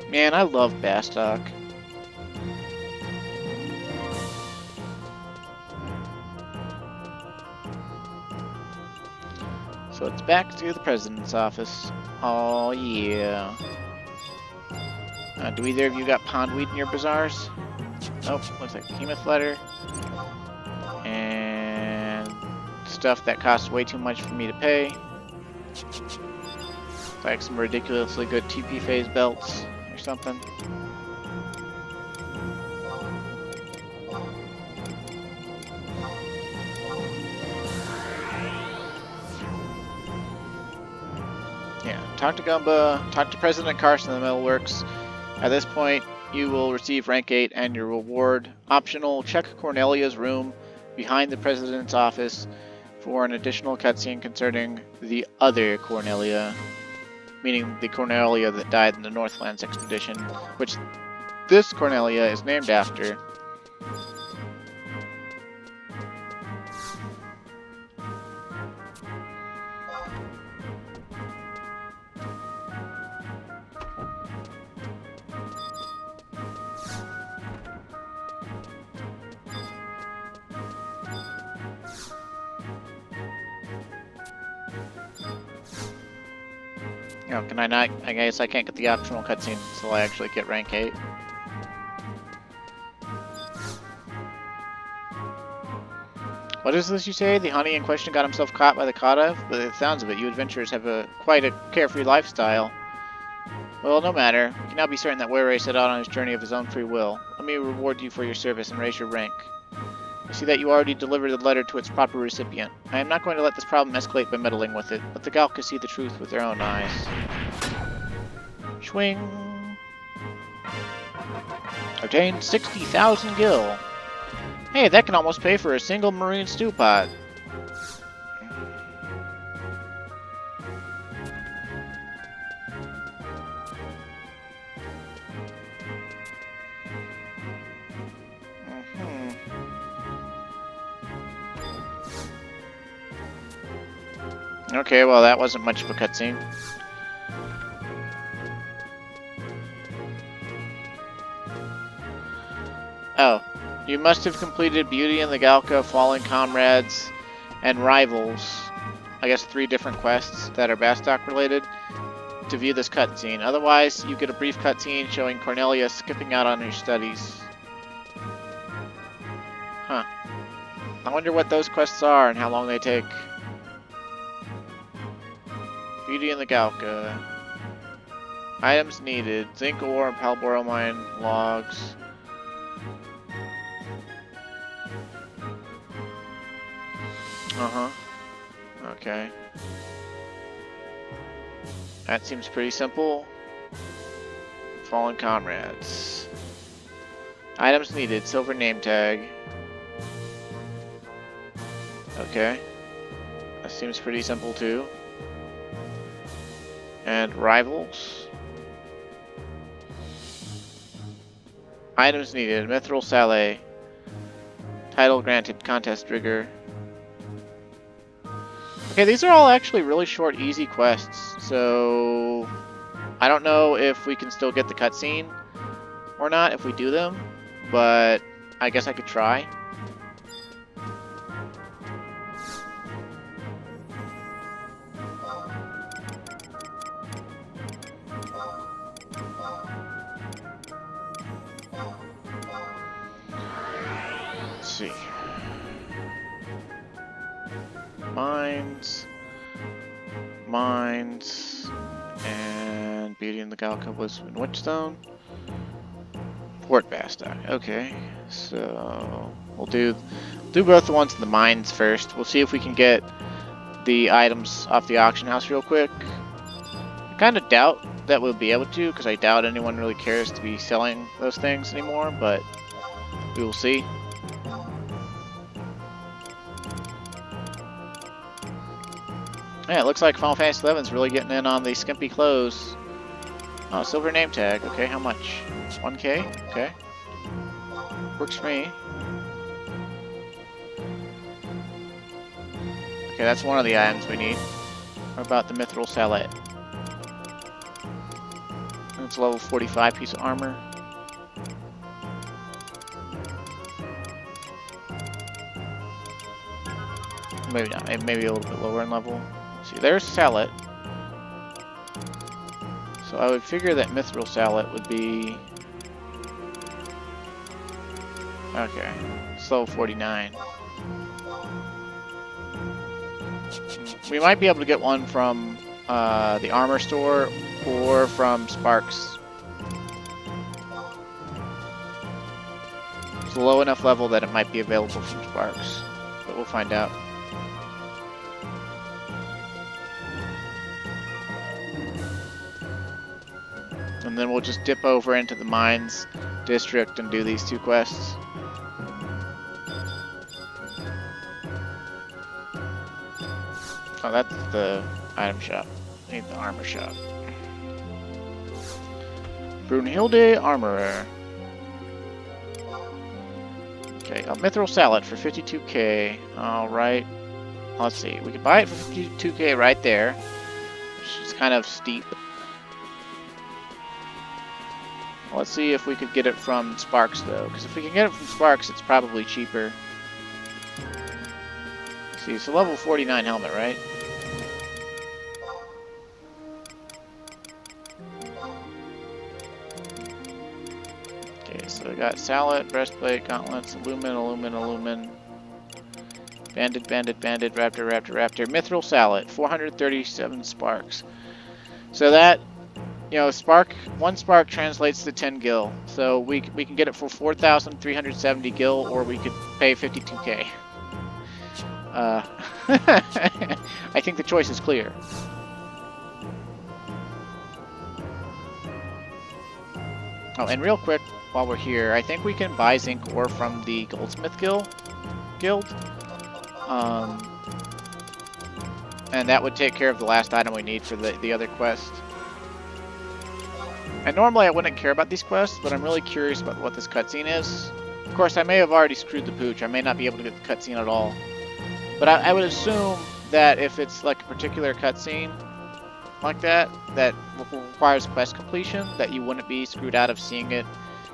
Man, I love Bastok. So it's back to the president's office. Oh yeah. Do either of you got pondweed in your bazaars? Nope, looks like behemoth letter. And stuff that costs way too much for me to pay. Like some ridiculously good TP phase belts or something. talk to Gumba, talk to President Carson in the Metalworks. At this point, you will receive rank 8 and your reward. Optional, check Cornelia's room behind the President's office for an additional cutscene concerning the other Cornelia, meaning the Cornelia that died in the Northlands expedition, which this Cornelia is named after. Oh, can I not? I guess I can't get the optional cutscene until I actually get rank 8. What is this you say? The honey in question got himself caught by the Kata? By the sounds of it, you adventurers have quite a carefree lifestyle. Well, no matter. We can now be certain that Were set out on his journey of his own free will. Let me reward you for your service and raise your rank. I see that you already delivered the letter to its proper recipient. I am not going to let this problem escalate by meddling with it. Let the Galka see the truth with their own eyes. Swing. Obtained 60,000 gil. Hey, that can almost pay for a single marine stew pot. Okay, well that wasn't much of a cutscene. Oh, you must have completed Beauty and the Galka, Fallen Comrades, and Rivals. I guess 3 different quests that are Bastok related to view this cutscene. Otherwise, you get a brief cutscene showing Cornelia skipping out on her studies. Huh. I wonder what those quests are and how long they take. Beauty and the Galka. Items needed. Zinc ore and palboromine logs. Uh-huh. Okay. That seems pretty simple. Fallen Comrades. Items needed. Silver name tag. Okay. That seems pretty simple too. And Rivals. Items needed. Mithril Saleh. Title granted. Contest trigger. Okay, these are all actually really short, easy quests, so I don't know if we can still get the cutscene or not if we do them, but I guess I could try. Let's see. Mines, and Beauty and the Galka was in Witchstone. Port Bastok. Okay, so we'll do both the ones in the mines first. We'll see if we can get the items off the auction house real quick. I kind of doubt that we'll be able to, because I doubt anyone really cares to be selling those things anymore, but we will see. Yeah, it looks like Final Fantasy XI is really getting in on the skimpy clothes. Oh, silver name tag. Okay, how much? 1K? Okay. Works for me. Okay, that's one of the items we need. What about the Mithril Saleh? It's a level 45 piece of armor. Maybe not. Maybe a little bit lower in level. See, there's Saleh. So I would figure that Mithril Saleh would be... Okay. It's level 49. We might be able to get one from the armor store or from Sparks. It's a low enough level that it might be available from Sparks, but we'll find out. And then we'll just dip over into the mines district and do these 2 quests. Oh, that's the item shop. I need the armor shop. Brunhilde Armorer. Okay, a mithril salad for 52k. Alright. Let's see. We could buy it for 52k right there. Which is kind of steep. Let's see if we could get it from Sparks, though. Because if we can get it from Sparks, it's probably cheaper. Let's see, it's a level 49 helmet, right? Okay, so we got Sallet, Breastplate, Gauntlets, Illumin. Bandit, Raptor. Mithril Sallet, 437 Sparks. So that, you know, one spark translates to 10 gil. So we can get it for 4,370 gil, or we could pay 52k. I think the choice is clear. Oh, and real quick, while we're here, I think we can buy zinc ore from the Goldsmith Guild. And that would take care of the last item we need for the other quest. And normally I wouldn't care about these quests, but I'm really curious about what this cutscene is. Of course, I may have already screwed the pooch. I may not be able to get the cutscene at all. But I would assume that if it's like a particular cutscene like that requires quest completion, that you wouldn't be screwed out of seeing it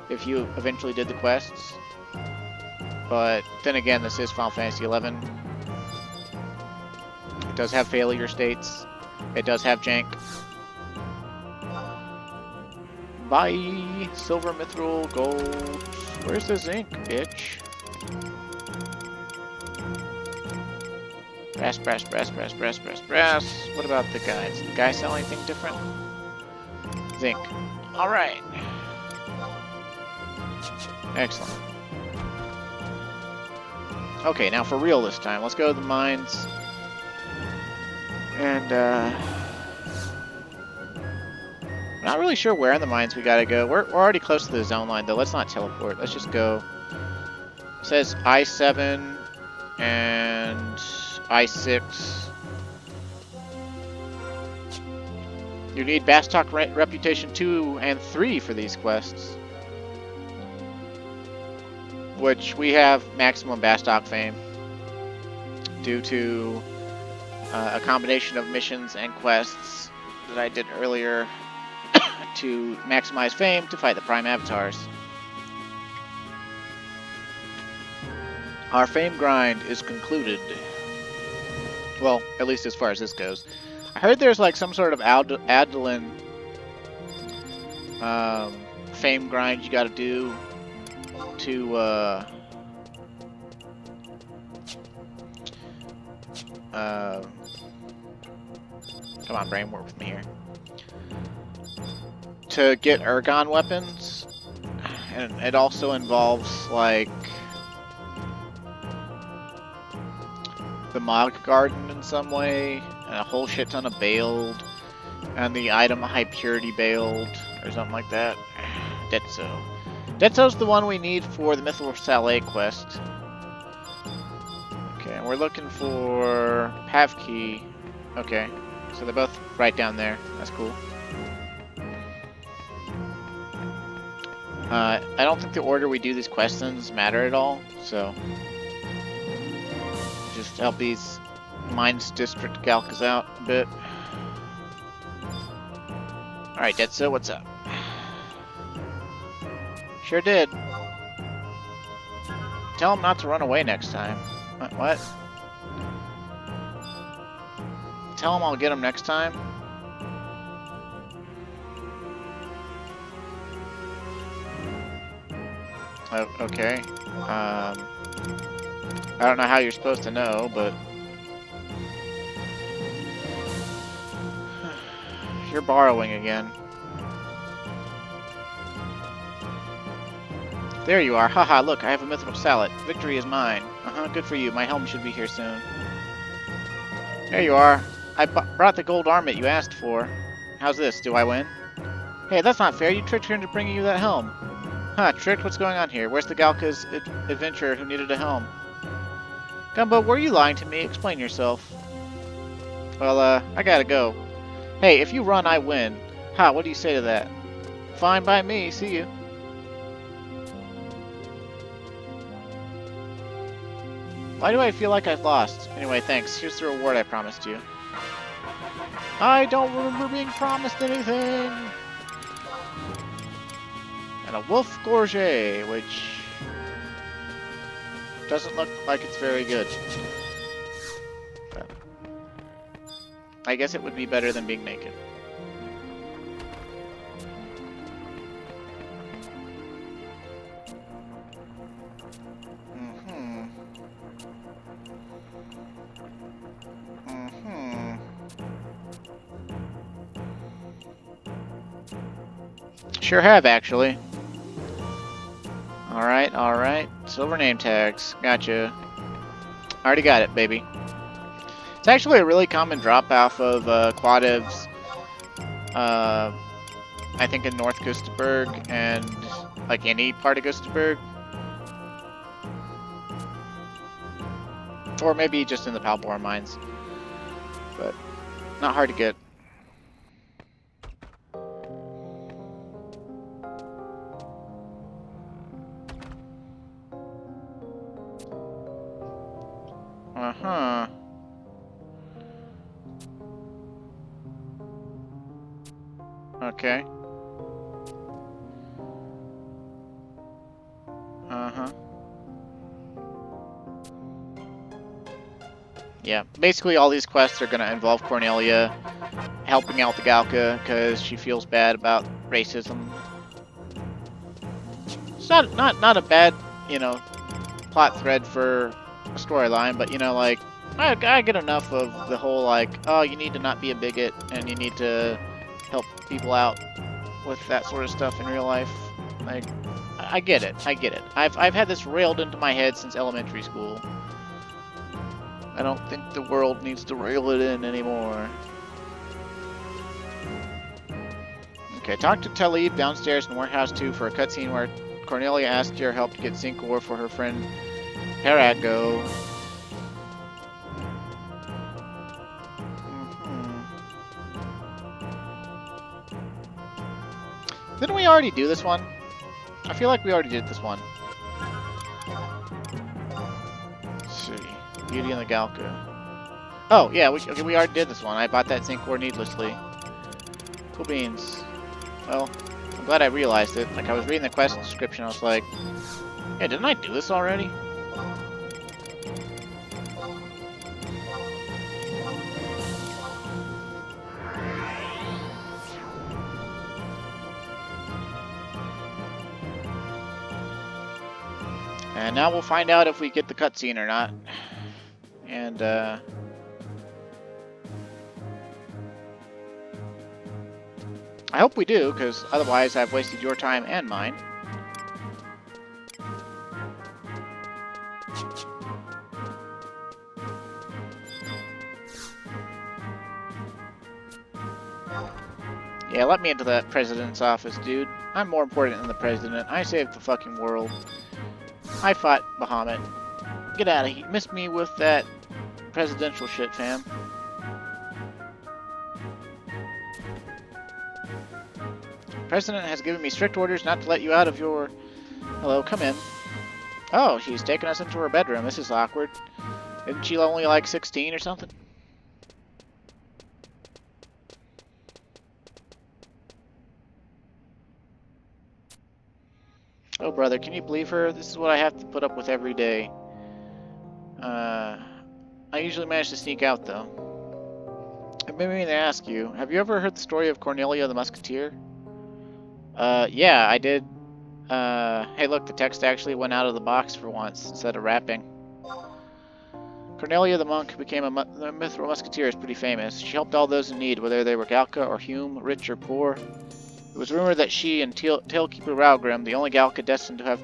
if you eventually did the quests. But then again, this is Final Fantasy XI. It does have failure states. It does have jank. Bye! Silver, mithril, gold. Where's the zinc, bitch? Brass. What about the guy? Does the guy sell anything different? Zinc. Alright. Excellent. Okay, now for real this time. Let's go to the mines. And, not really sure where in the mines we gotta go. We're already close to the zone line, though. Let's not teleport. Let's just go. It says I-7 and I-6. You need Bastok Reputation 2 and 3 for these quests. Which we have maximum Bastok fame. Due to a combination of missions and quests that I did earlier to maximize fame to fight the Prime Avatars. Our fame grind is concluded. Well, at least as far as this goes. I heard there's like some sort of Adolin fame grind you gotta do to come on, brain, work with me here. To get Ergon weapons, and it also involves like the Mog Garden in some way, and a whole shit ton of Baled, and the item High Purity Baled, or something like that. Detso. Detso's the one we need for the Mithril Sallet quest. Okay, and we're looking for Pavkey. Okay, so they're both right down there. That's cool. I don't think the order we do these questions matter at all, so just help these Mines District Galkas out a bit. Alright, Detso, what's up? Sure did. Tell him not to run away next time. What? Tell him I'll get him next time? Oh, okay. I don't know how you're supposed to know, but you're borrowing again. There you are. Haha, look, I have a Mithril Sallet. Victory is mine. Good for you. My helm should be here soon. There you are. I brought the gold armlet you asked for. How's this? Do I win? Hey, that's not fair. You tricked her into bringing you that helm. Huh, tricked? What's going on here? Where's the Galka's adventurer who needed a helm? Gumbo, were you lying to me? Explain yourself. Well, I gotta go. Hey, if you run, I win. Ha, what do you say to that? Fine by me. See you. Why do I feel like I've lost? Anyway, thanks. Here's the reward I promised you. I don't remember being promised anything. And a wolf gorget, which doesn't look like it's very good. But I guess it would be better than being naked. Sure have, actually. Alright. Silver name tags. Gotcha. Already got it, baby. It's actually a really common drop-off of quadivs, I think in North Gustavberg and, like, any part of Gustavberg. Or maybe just in the Palbor mines. But not hard to get. Uh-huh. Okay. Uh-huh. Yeah, basically all these quests are going to involve Cornelia helping out the Galka because she feels bad about racism. It's not a bad, you know, plot thread for a storyline, but, you know, like, I get enough of the whole, like, oh, you need to not be a bigot and you need to help people out with that sort of stuff in real life. Like, I get it. I've had this railed into my head since elementary school. I don't think the world needs to rail it in anymore. Okay, talk to Talib downstairs in Warehouse 2 for a cutscene where Cornelia asked your help to get zinc ore for her friend Parago. Didn't we already do this one? I feel like we already did this one. Let's see. Beauty and the Galka. Oh, yeah, we already did this one. I bought that zinc ore needlessly. Cool beans. Well, I'm glad I realized it. Like, I was reading the quest description, I was like, yeah, didn't I do this already? And now we'll find out if we get the cutscene or not. And, I hope we do, because otherwise I've wasted your time and mine. Yeah, let me into that president's office, dude. I'm more important than the president. I saved the fucking world. I fought Bahamut. Get out of here. Miss me with that presidential shit, fam. The president has given me strict orders not to let you out of your... Hello, come in. Oh, she's taking us into her bedroom. This is awkward. Isn't she only like 16 or something? Oh, brother, can you believe her? This is what I have to put up with every day. I usually manage to sneak out, though. I've been meaning to ask you, have you ever heard the story of Cornelia the Musketeer? Yeah, I did. Hey, look, the text actually went out of the box for once, instead of wrapping. Cornelia the monk who became a mithril musketeer is pretty famous. She helped all those in need, whether they were Galka or Hume, rich or poor. It was rumored that she and Tailkeeper Raugrim, the only Galka destined to have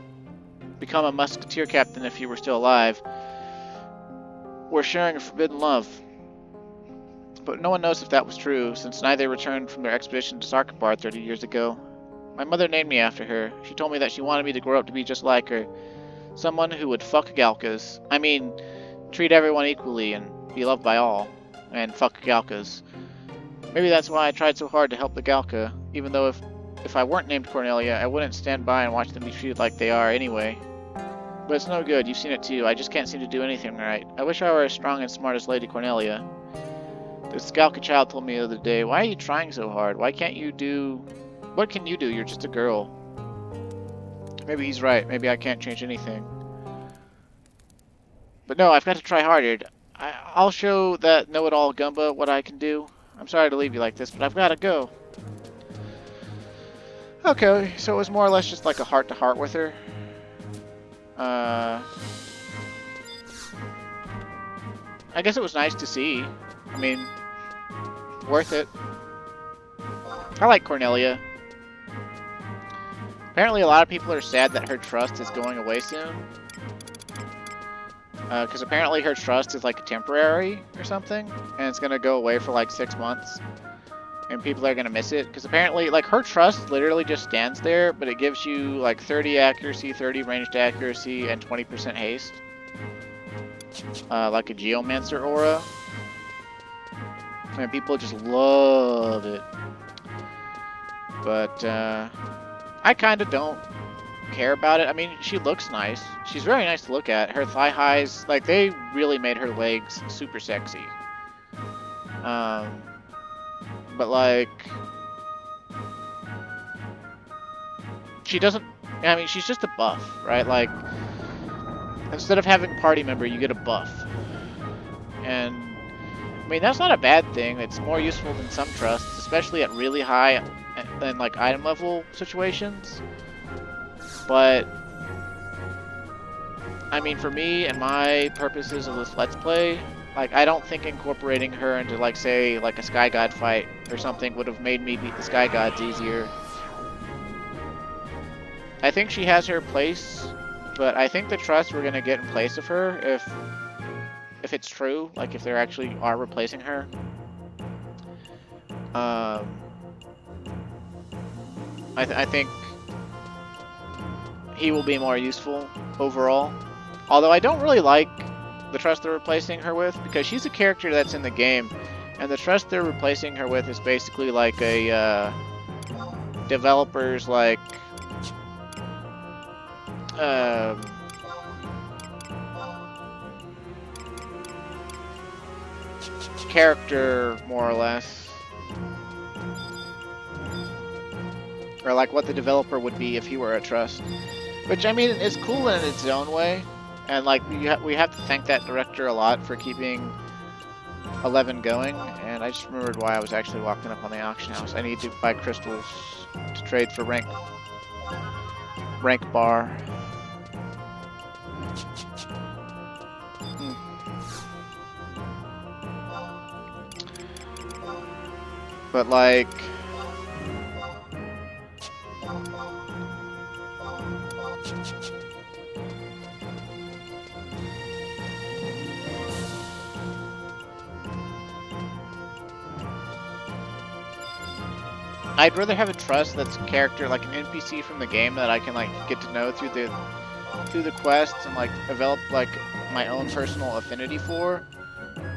become a musketeer captain if he were still alive, were sharing a forbidden love. But no one knows if that was true, since neither returned from their expedition to Sarkapar 30 years ago. My mother named me after her. She told me that she wanted me to grow up to be just like her. Someone who would fuck Galkas. I mean, treat everyone equally and be loved by all. And fuck Galkas. Maybe that's why I tried so hard to help the Galka, even though if I weren't named Cornelia, I wouldn't stand by and watch them be treated like they are anyway. But it's no good, you've seen it too. I just can't seem to do anything right. I wish I were as strong and smart as Lady Cornelia. This Galka child told me the other day, why are you trying so hard? Why can't you do... What can you do? You're just a girl. Maybe he's right. Maybe I can't change anything. But no, I've got to try harder. I'll show that know-it-all Gumba what I can do. I'm sorry to leave you like this, but I've got to go. Okay, so it was more or less just like a heart-to-heart with her. I guess it was nice to see. I mean, worth it. I like Cornelia. Apparently a lot of people are sad that her trust is going away soon. Because apparently her trust is like temporary or something. And it's going to go away for like 6 months. And people are going to miss it. Because apparently, like, her trust literally just stands there. But it gives you like 30 accuracy, 30 ranged accuracy, and 20% haste. Like a Geomancer aura. And people just love it. But, I kind of don't care about it. I mean, she looks nice. She's very nice to look at. Her thigh highs, like, they really made her legs super sexy. But, like, she doesn't, I mean, she's just a buff, right? Like, instead of having party member, you get a buff. And, I mean, that's not a bad thing. It's more useful than some trusts, especially at really high and like item level situations. But I mean, for me and my purposes of this Let's Play, like, I don't think incorporating her into, like, say, like a Sky God fight or something would have made me beat the Sky Gods easier. I think she has her place, but I think the trust we're gonna get in place of her, if it's true, like if they actually are replacing her, I think he will be more useful overall. Although I don't really like the trust they're replacing her with, because she's a character that's in the game, and the trust they're replacing her with is basically like a developer's like character, more or less. Or like what the developer would be if he were a trust. Which, I mean, is cool in its own way. And like, we have to thank that director a lot for keeping 11 going. And I just remembered why I was actually walking up on the auction house. I need to buy crystals to trade for rank bar. But like, I'd rather have a trust that's a character, like an NPC from the game that I can like get to know through the quests and like develop like my own personal affinity for,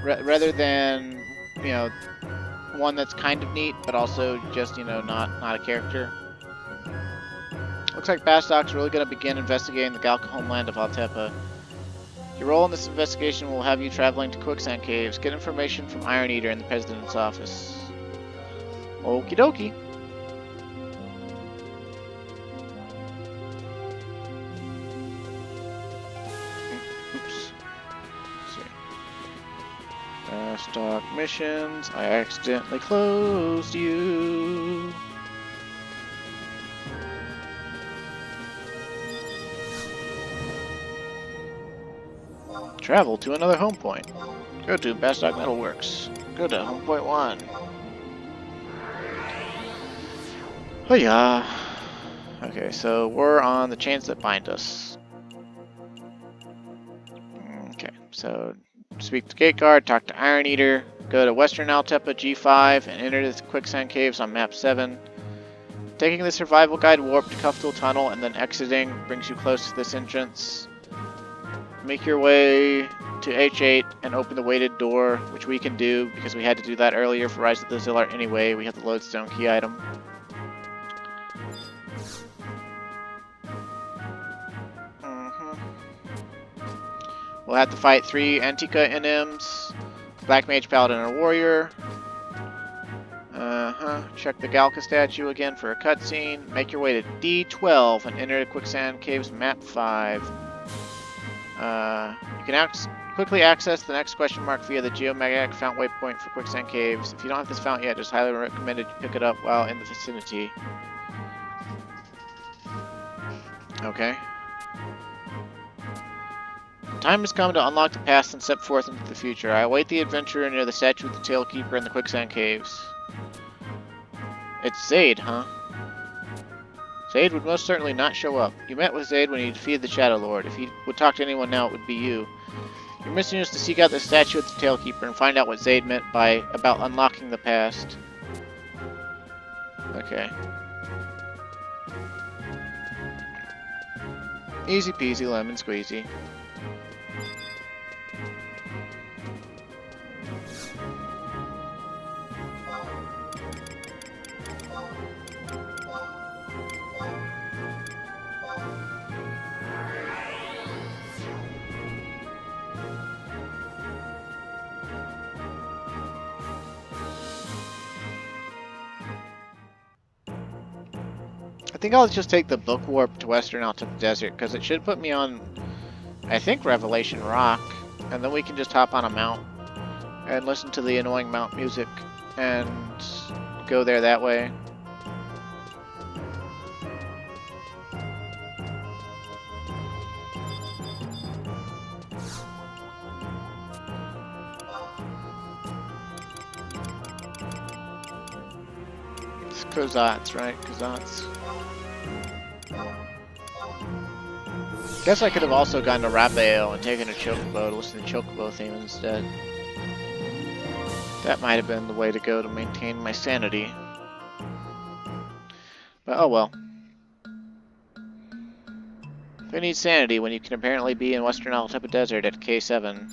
rather than, you know, one that's kind of neat but also just, you know, not a character. Looks like Bastok's really going to begin investigating the Galka homeland of Altepa. Your role in this investigation will have you traveling to Quicksand Caves. Get information from Iron Eater in the President's office. Okie dokie. Oops. Let's see. Bastok missions. I accidentally closed you. Travel to another home point. Go to Bastok Metalworks. Go to home point 1. Oh yeah. Okay, so we're on the chains that bind us. Okay, so speak to Gate Guard, talk to Iron Eater, Go to Western Altepa G5 and enter the quicksand caves on map 7. Taking the survival guide warp to Kuftul Tunnel and then exiting brings you close to this entrance. Make your way to H8 and open the weighted door, which we can do because we had to do that earlier for Rise of the Zilart anyway. We have the lodestone key item. We'll have to fight 3 Antika NMs, Black Mage, Paladin, and Warrior. Check the Galka statue again for a cutscene. Make your way to D12 and enter the Quicksand Caves map 5. You can quickly access the next question mark via the Geomagnetic Fount waypoint for Quicksand Caves. If you don't have this fount yet, it's highly recommended you pick it up while in the vicinity. Okay. Time has come to unlock the past and step forth into the future. I await the adventurer near the statue of the Tailkeeper in the Quicksand Caves. It's Zaid, huh? Zaid would most certainly not show up. You met with Zaid when you defeated the Shadow Lord. If he would talk to anyone now, it would be you. Your mission is to seek out the statue of the Tailkeeper and find out what Zaid meant about unlocking the past. Okay. Easy peasy lemon squeezy. I think I'll just take the book warp to Western Altepa Desert, because it should put me on, I think, Revelation Rock, and then we can just hop on a mount and listen to the annoying mount music and go there that way. It's Kozats, right? Kozats. Guess I could have also gone to Raphael and taken a Chocobo to listen to the Chocobo theme instead. That might have been the way to go to maintain my sanity. But oh well. Who needs sanity when you can apparently be in Western Altepa Desert at K7?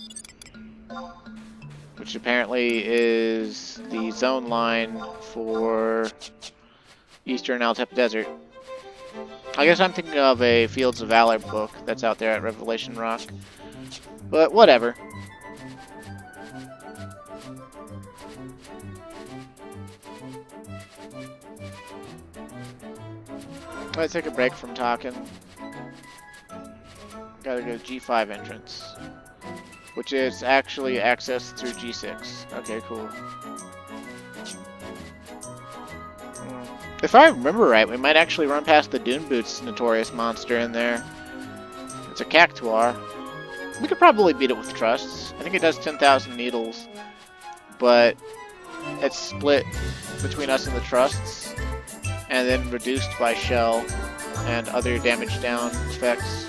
Which apparently is the zone line for Eastern Altepa Desert. I guess I'm thinking of a Fields of Valor book that's out there at Revelation Rock. But whatever. Let's take a break from talking. Gotta go to G5 entrance. Which is actually accessed through G6. Okay, cool. If I remember right, we might actually run past the Dune Boots notorious monster in there. It's a Cactuar. We could probably beat it with Trusts. I think it does 10,000 needles. But it's split between us and the Trusts. And then reduced by Shell and other damage down effects.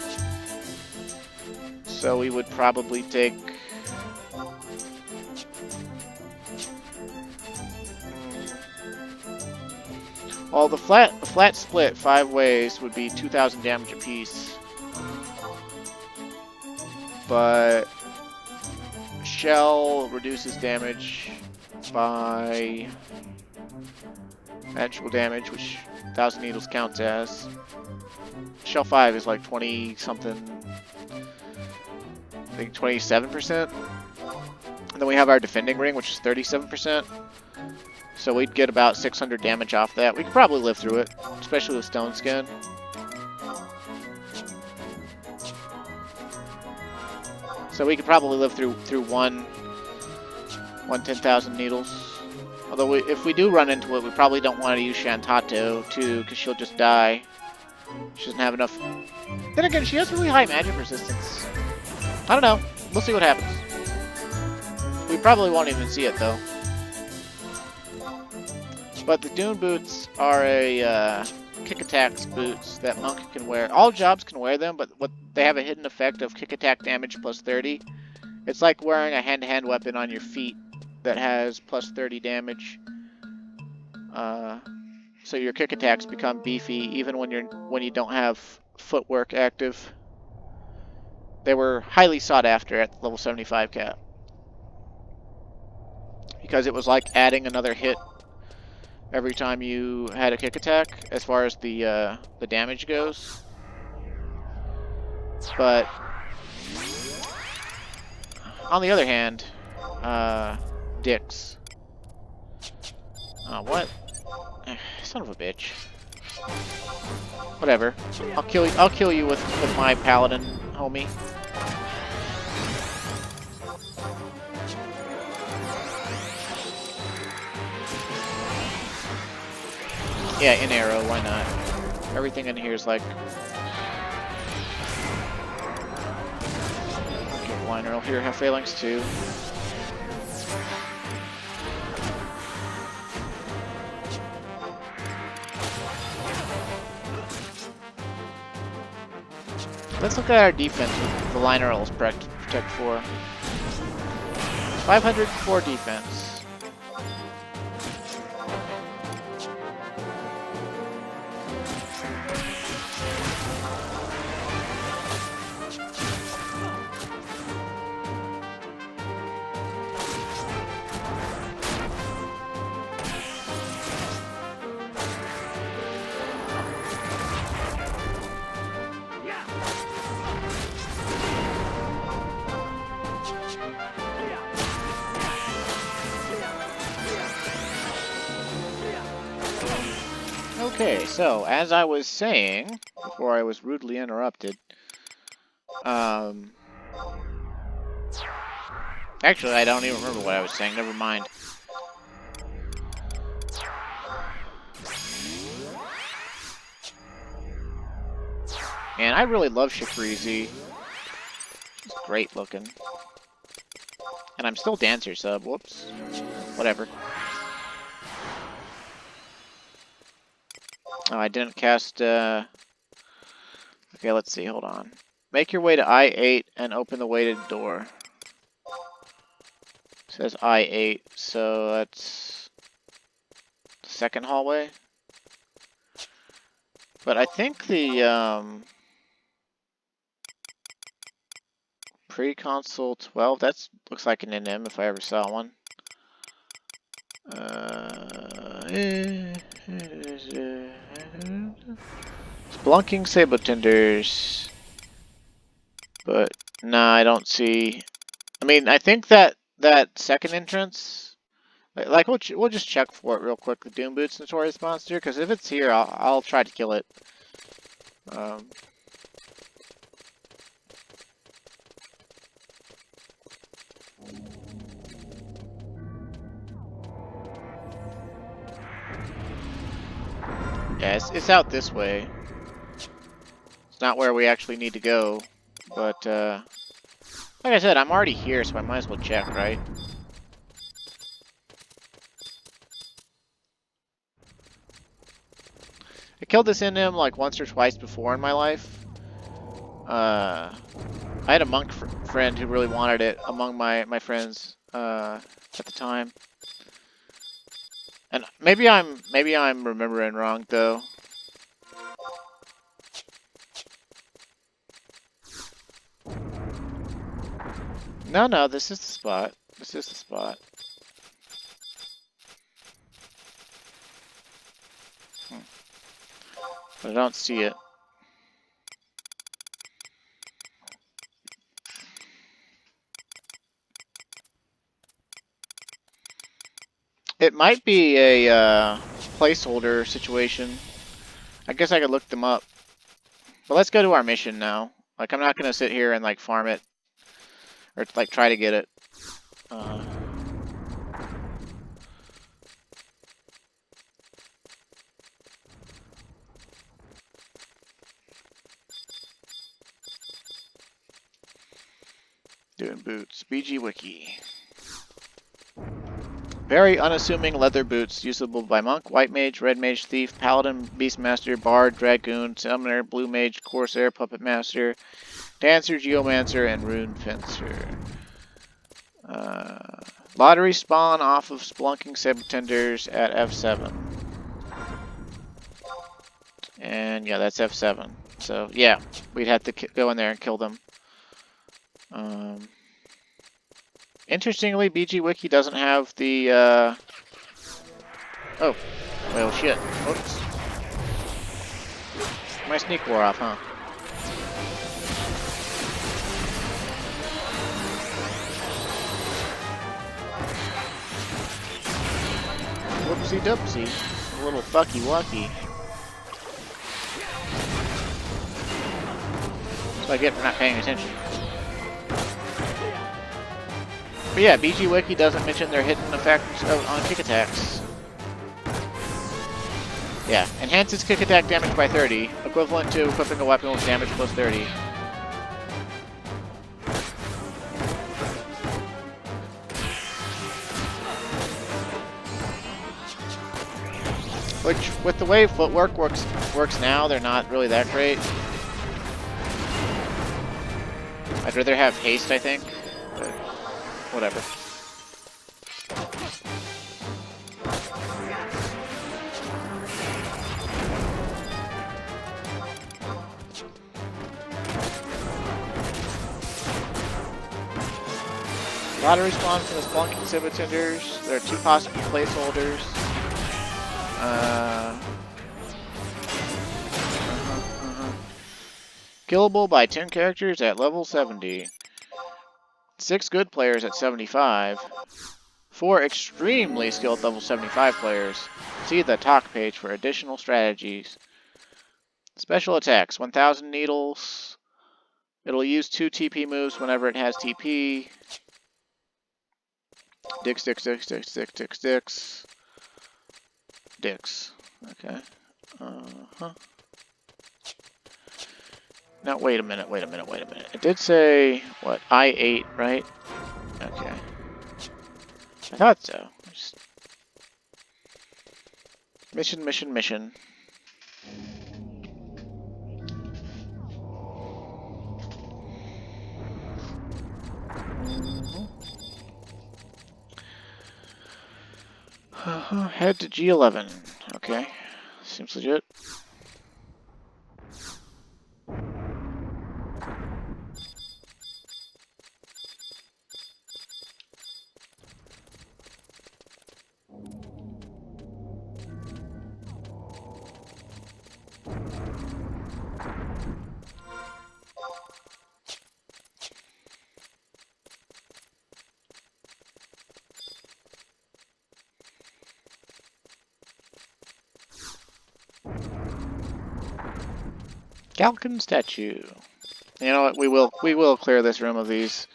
So we would probably take... Well, the flat split 5 ways would be 2,000 damage apiece. But Shell reduces damage by actual damage, which 1,000 needles counts as. Shell 5 is like 20 something, I think 27%. And then we have our defending ring, which is 37%. So we'd get about 600 damage off that. We could probably live through it, especially with Stone Skin. So we could probably live through one 10,000 needles. Although if we do run into it, we probably don't want to use Shantato too, because she'll just die. She doesn't have enough. Then again, she has really high magic resistance. I don't know. We'll see what happens. We probably won't even see it though. But the Dune Boots are a kick attacks boots that Monk can wear. All jobs can wear them, but they have a hidden effect of kick attack damage plus 30. It's like wearing a hand-to-hand weapon on your feet that has plus 30 damage. So your kick attacks become beefy even when you don't have footwork active. They were highly sought after at the level 75 cap because it was like adding another hit every time you had a kick attack as far as the damage goes. But on the other hand, dicks. What? Son of a bitch. Whatever. I'll kill you with my paladin, homie. Yeah, in arrow, why not? Everything in here is like... Okay, liner will here have phalanx too. Let's look at our defense with the liner rolls protect 4. 504 defense. Okay, so as I was saying before I was rudely interrupted, actually I don't even remember what I was saying. Never mind. And I really love Shikrizi. She's great looking. And I'm still Dancer sub. Whoops. Whatever. Oh, I didn't cast, Okay, let's see, hold on. Make your way to I-8 and open the weighted door. It says I-8, so that's the second hallway. But I think the, pre-console 12, that looks like an NM if I ever saw one. Splunking Sabotenders. But, nah, I don't see... I mean, I think that second entrance... Like, we'll just check for it real quick, the Doom Boots Notorious Monster, because if it's here, I'll try to kill it. Yeah, it's out this way. It's not where we actually need to go, but, like I said, I'm already here, so I might as well check, right? I killed this NM like once or twice before in my life. I had a monk friend who really wanted it among my friends at the time. And maybe I'm remembering wrong though. No, this is the spot. This is the spot. But I don't see it. It might be a placeholder situation. I guess I could look them up. But let's go to our mission now. Like, I'm not gonna sit here and like farm it or like try to get it. Doing boots. BG Wiki. Very unassuming leather boots, usable by monk, white mage, red mage, thief, paladin, beastmaster, bard, dragoon, summoner, blue mage, corsair, puppet master, dancer, geomancer, and rune fencer. Lottery spawn off of Splunking Sabretenders at F7. And yeah, that's F7. So yeah, we'd have to go in there and kill them. Interestingly, BG Wiki doesn't have the, oh, well shit. Oops. My sneak wore off, huh? Whoopsie doopsie. A little fucky wucky. That's what I get for not paying attention. But yeah, BG Wiki doesn't mention their hidden effects on kick attacks. Yeah, enhances kick attack damage by 30, equivalent to equipping a weapon with damage plus 30. Which, with the way footwork works now, they're not really that great. I'd rather have haste, I think, but whatever. Lottery spawn from the Splunking Sabretenders. There are 2 possible placeholders. Killable by 10 characters at level 70. 6 good players at 75. 4 extremely skilled level 75 players. See the talk page for additional strategies. Special attacks, 1000 needles. It'll use 2 TP moves whenever it has TP. Dicks. Okay. Now, wait a minute. It did say, what, I-8, right? Okay. I thought so. Just... Mission. Head to G11. Okay. Seems legit. Galcan statue. You know what? We will clear this room of these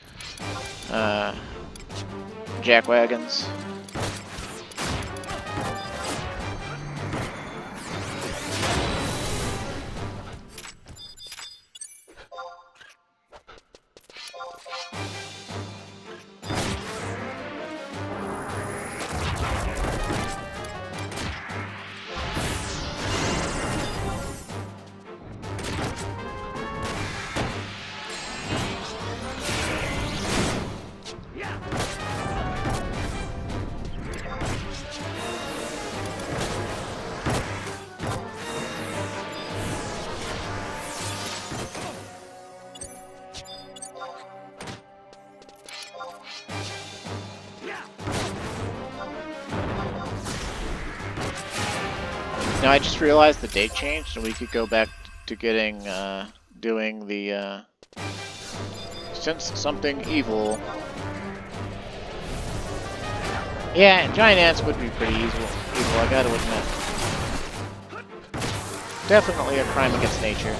jackwagons. Now I just realized the date changed, and we could go back to getting, doing the, Sense Something Evil. Yeah, and Giant Ants would be pretty evil, I gotta admit. Definitely a crime against nature.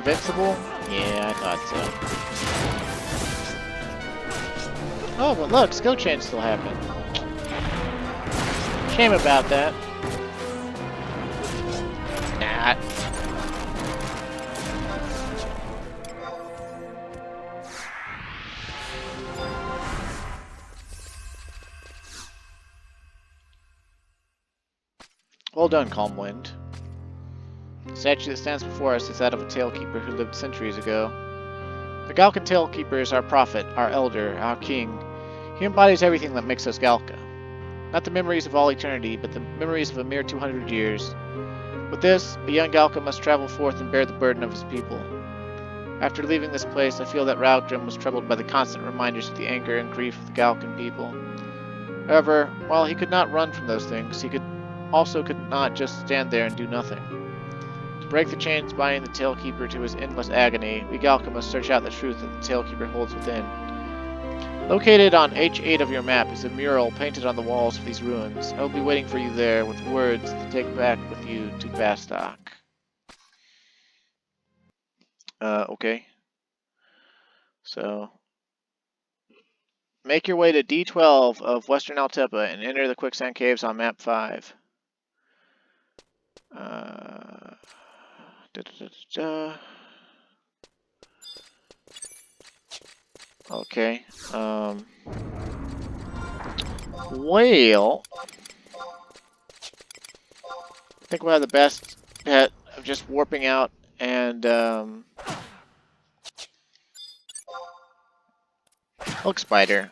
invincible? Yeah, I thought so. Oh, but look, skill change still happened. Shame about that. Nah. Well done, Calm Wind. The statue that stands before us is that of a Tailkeeper who lived centuries ago. The Galkan Tailkeeper is our prophet, our elder, our king. He embodies everything that makes us Galka. Not the memories of all eternity, but the memories of a mere 200 years. With this, a young Galka must travel forth and bear the burden of his people. After leaving this place, I feel that Raugrim was troubled by the constant reminders of the anger and grief of the Galkan people. However, while he could not run from those things, he could not just stand there and do nothing. To break the chains binding the Tailkeeper to his endless agony, we Galka must search out the truth that the Tailkeeper holds within. Located on H8 of your map is a mural painted on the walls of these ruins. I will be waiting for you there with words to take back with you to Bastok. Okay. So, make your way to D12 of Western Altepa and enter the Quicksand Caves on map 5. Okay. Well, I think we'll have the best bet of just warping out and Hulk Spider.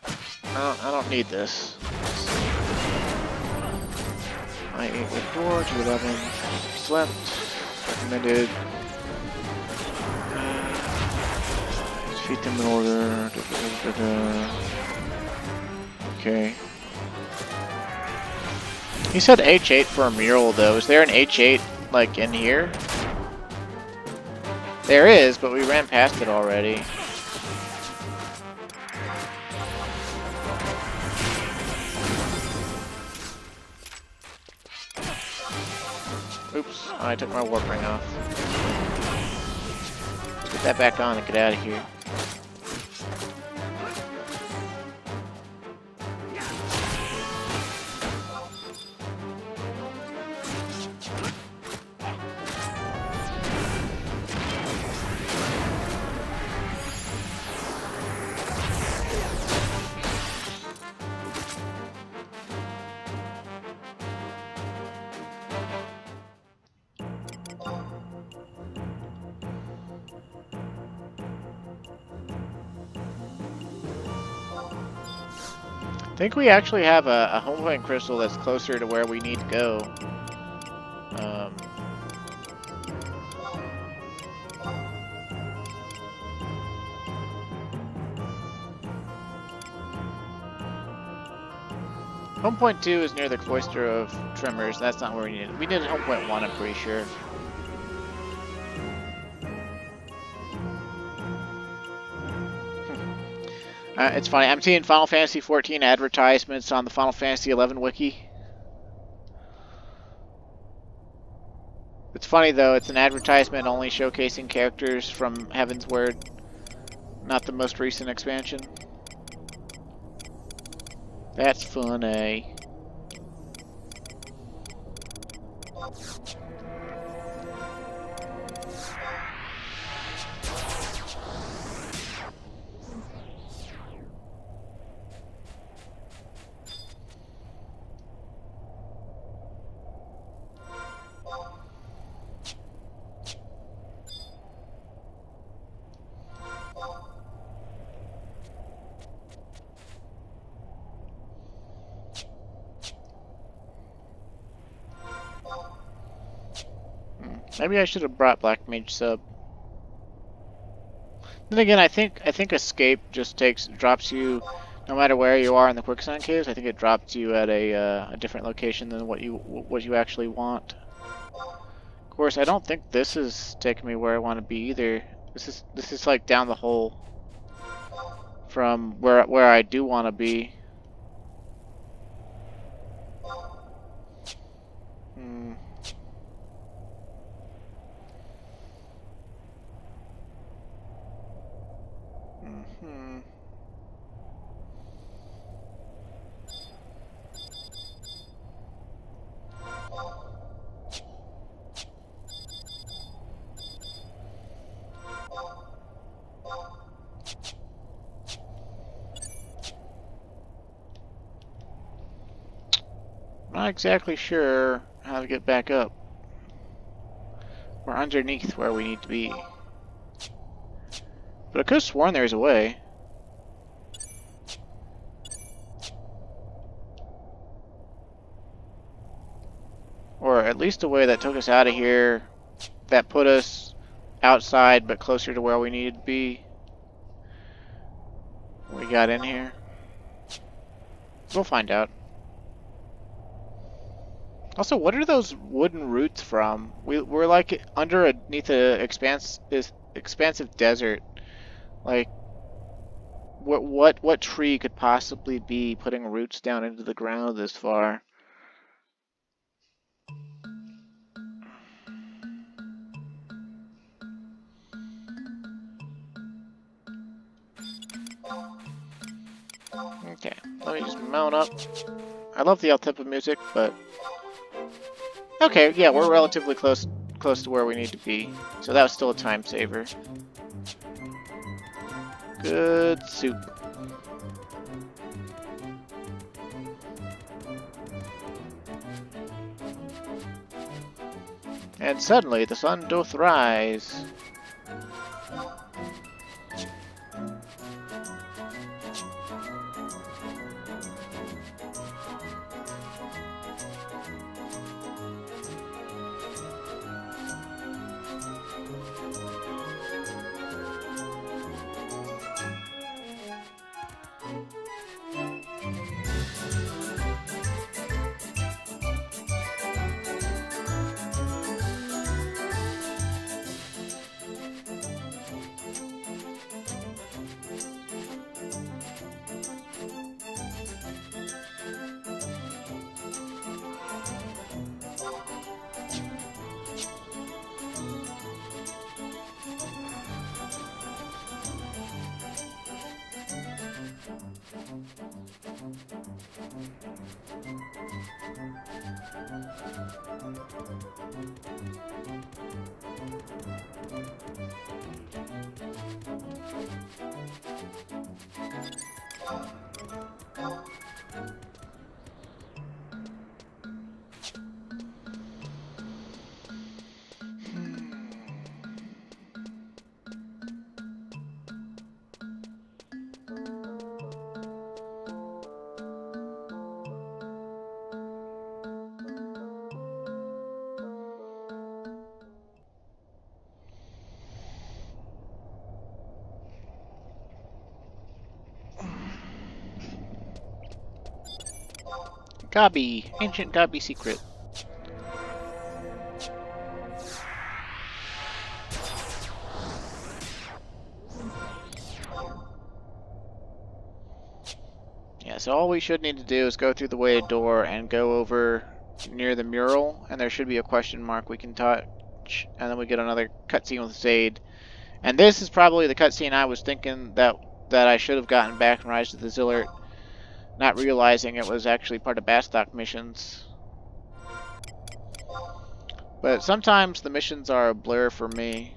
I don't need this. I ate with door to 11. Slept. Recommended. Defeat them in order. Okay. He said H8 for a mural though. Is there an H8 like in here? There is, but we ran past it already. Oops, I took my warp ring off. Let's get that back on and get out of here. I think we actually have a home point crystal that's closer to where we need to go. Home point 2 is near the Cloister of Tremors. That's not where we need it. We needed home point 1, I'm pretty sure. It's funny, I'm seeing Final Fantasy XIV advertisements on the Final Fantasy XI wiki. It's funny though, it's an advertisement only showcasing characters from Heaven's Word, not the most recent expansion. That's fun, eh? Maybe I should have brought Black Mage Sub. Then again, I think Escape just drops you, no matter where you are in the Quicksand Caves. I think it drops you at a different location than what you actually want. Of course, I don't think this is taking me where I want to be either. This is like down the hole from where I do want to be. Not exactly sure how to get back up. We're underneath where we need to be. But I could have sworn there's a way. Or at least a way that took us out of here, that put us outside but closer to where we needed to be. We got in here. We'll find out. Also, what are those wooden roots from? We're like underneath an expansive desert. Like, what tree could possibly be putting roots down into the ground this far? Okay, let me just mount up. I love the alt type of music, but okay, yeah, we're relatively close to where we need to be. So that was still a time saver. Good soup. And suddenly the sun doth rise. Gabi, ancient Gabi secret. Yeah, so all we should need to do is go through the weighted door and go over near the mural, and there should be a question mark we can touch, and then we get another cutscene with Zaid. And this is probably the cutscene I was thinking that I should have gotten back in Rise of the Zillert, not realizing it was actually part of Bastok missions. But sometimes the missions are a blur for me.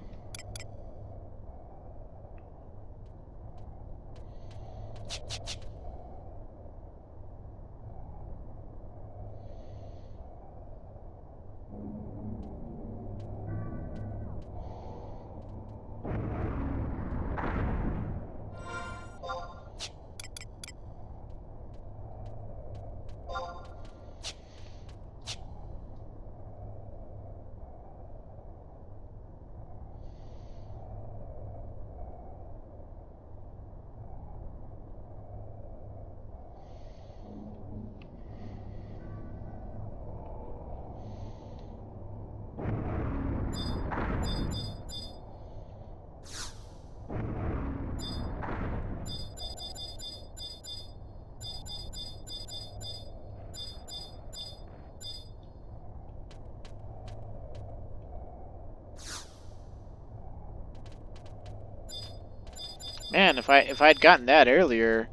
Man, if I'd gotten that earlier,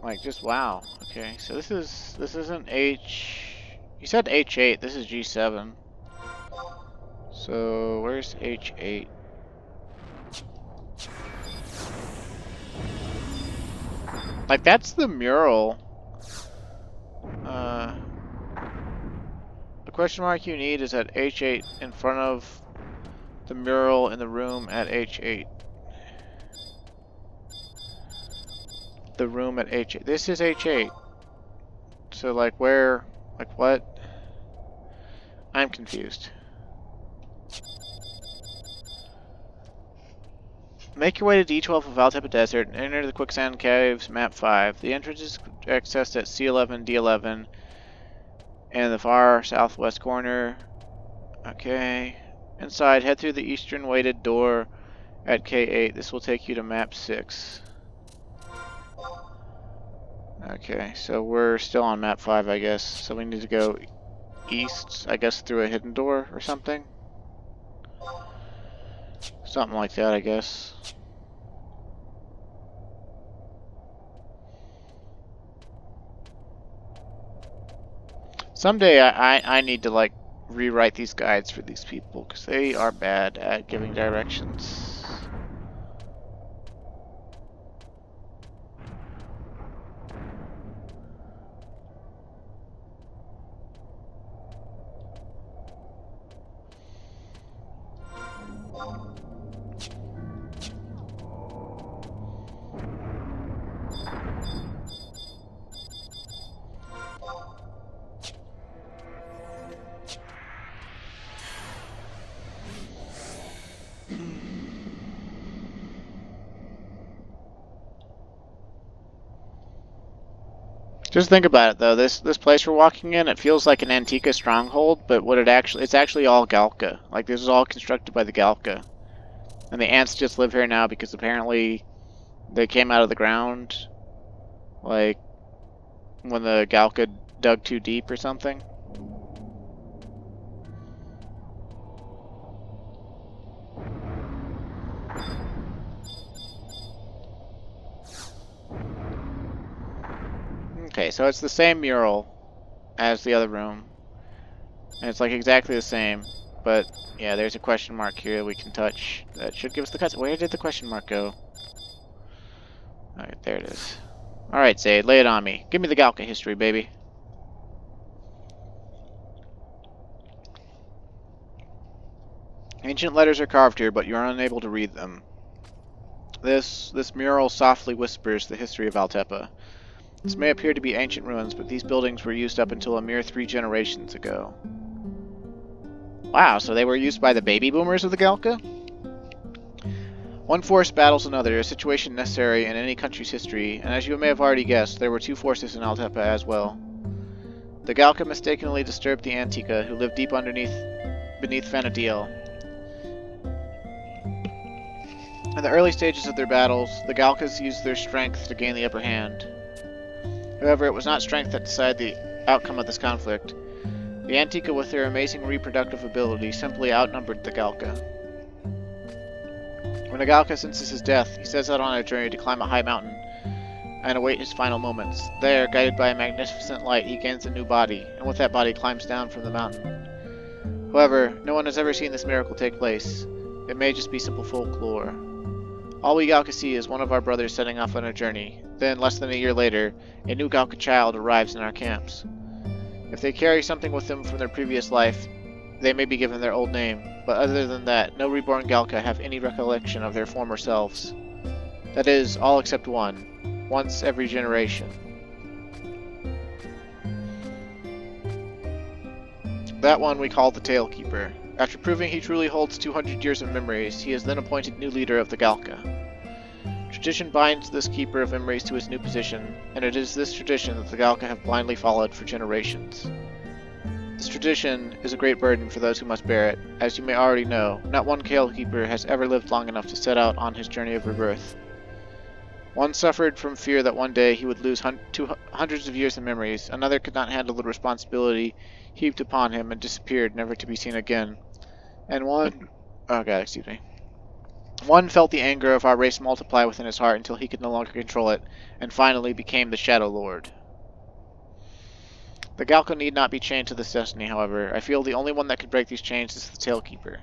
like just wow. Okay, so this isn't H. You said H8. This is G7. So where's H8? Like that's the mural. The question mark you need is at H8 in front of the mural in the room at H8. The room at H8. This is H8. So, like, where? Like, what? I'm confused. Make your way to D12 of Valtepa Desert and enter the Quicksand Caves, Map 5. The entrance is accessed at C11, D11, and the far southwest corner. Okay. Inside, head through the eastern weighted door at K8. This will take you to Map 6. Okay, so we're still on Map 5, I guess. So we need to go east, I guess, through a hidden door or something. Something like that, I guess. Someday I need to, like, rewrite these guides for these people, because they are bad at giving directions. Just think about it, though. This place we're walking in, it feels like an Antica stronghold, but what it's actually all Galka. Like, this is all constructed by the Galka. And the ants just live here now because apparently they came out of the ground, like, when the Galka dug too deep or something. Okay, so it's the same mural as the other room. And it's like exactly the same. But, yeah, there's a question mark here we can touch. That should give us the cuts. Where did the question mark go? Alright, there it is. Alright, Zaid, lay it on me. Give me the Galka history, baby. Ancient letters are carved here, but you are unable to read them. This mural softly whispers the history of Valtepa. This may appear to be ancient ruins, but these buildings were used up until a mere 3 generations ago. Wow, so they were used by the baby boomers of the Galka? One force battles another, a situation necessary in any country's history, and as you may have already guessed, there were 2 forces in Valtepa as well. The Galka mistakenly disturbed the Antica, who lived deep beneath Vana'diel. In the early stages of their battles, the Galkas used their strength to gain the upper hand. However, it was not strength that decided the outcome of this conflict. The Antica, with their amazing reproductive ability, simply outnumbered the Galka. When a Galka senses his death, he sets out on a journey to climb a high mountain and await his final moments. There, guided by a magnificent light, he gains a new body, and with that body climbs down from the mountain. However, no one has ever seen this miracle take place. It may just be simple folklore. All we Galka see is one of our brothers setting off on a journey. Then, less than a year later, a new Galka child arrives in our camps. If they carry something with them from their previous life, they may be given their old name, but other than that, no reborn Galka have any recollection of their former selves. That is, all except one, once every generation. That one we call the Talekeeper. After proving he truly holds 200 years of memories, he is then appointed new leader of the Galka. Tradition binds this keeper of memories to his new position, and it is this tradition that the Galka have blindly followed for generations. This tradition is a great burden for those who must bear it. As you may already know, not one Talekeeper has ever lived long enough to set out on his journey of rebirth. One suffered from fear that one day he would lose hundreds of years of memories, another could not handle the responsibility heaped upon him and disappeared, never to be seen again. And one felt the anger of our race multiply within his heart until he could no longer control it, and finally became the Shadow Lord. The Galka need not be chained to this destiny, however. I feel the only one that could break these chains is the Talekeeper.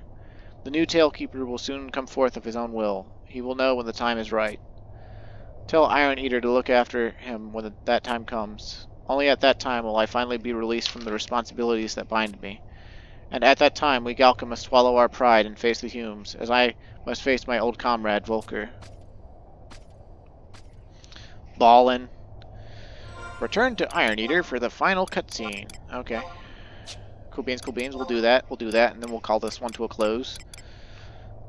The new Talekeeper will soon come forth of his own will. He will know when the time is right. Tell Iron Eater to look after him when that time comes. Only at that time will I finally be released from the responsibilities that bind me. And at that time, we Galka must swallow our pride and face the Humes, as I must face my old comrade, Volker. Ballin'. Return to Iron Eater for the final cutscene. Okay. Cool beans, cool beans. We'll do that. We'll do that, and then we'll call this one to a close.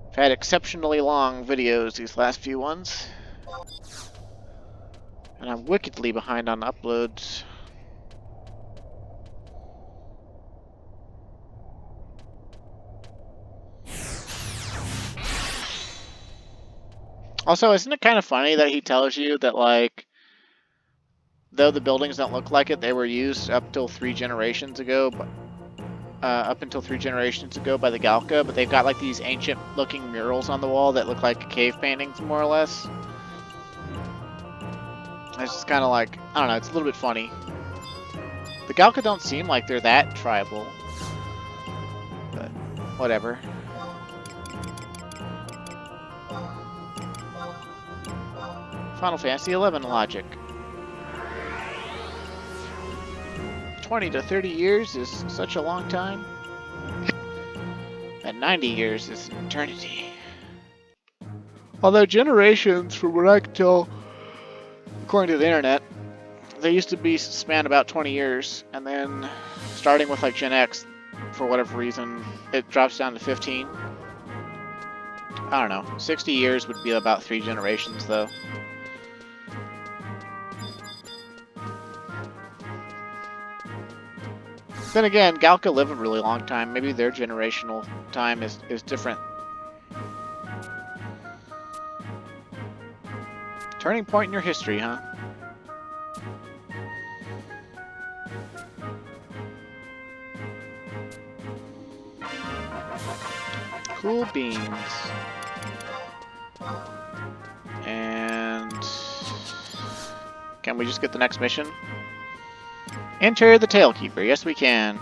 I've had exceptionally long videos these last few ones. And I'm wickedly behind on uploads. Also, isn't it kind of funny that he tells you that, like, though the buildings don't look like it, they were used up until 3 generations ago by the Galka, but they've got like these ancient-looking murals on the wall that look like cave paintings, more or less. It's just kind of like, I don't know, it's a little bit funny. The Galka don't seem like they're that tribal, but whatever. Final Fantasy XI logic. 20 to 30 years is such a long time. And 90 years is an eternity. Although generations, from what I can tell, according to the internet, they used to be span about 20 years, and then starting with like Gen X, for whatever reason, it drops down to 15. I don't know. 60 years would be about 3 generations, though. Then again, Galka live a really long time. Maybe their generational time is different. Turning point in your history, huh? Cool beans. And can we just get the next mission? Enter the Tailkeeper. Yes, we can.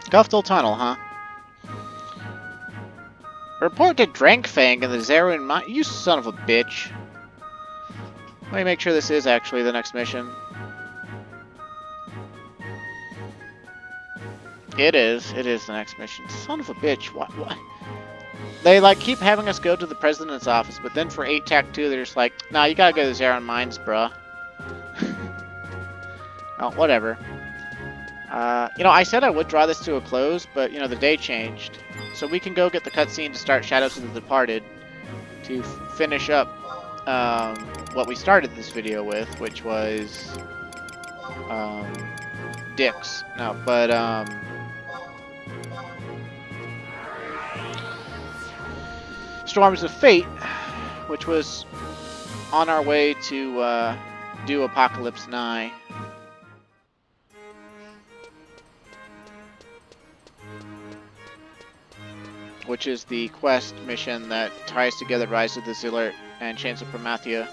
Guftal Tunnel, huh? Report to Drankfang in the Zerun Mine. You son of a bitch. Let me make sure this is actually the next mission. It is. It is the next mission. Son of a bitch. What? They, like, keep having us go to the President's office, but then for 8 Tac 2, they're just like, nah, you gotta go to the Zerun Mines, bruh. Oh, whatever. You know, I said I would draw this to a close, but, you know, the day changed. So we can go get the cutscene to start Shadows of the Departed to finish up what we started this video with, which was Dix. No, but Storms of Fate, which was on our way to do Apocalypse Nigh. Which is the quest mission that ties together Rise of the Zillert and Chains of Promathia.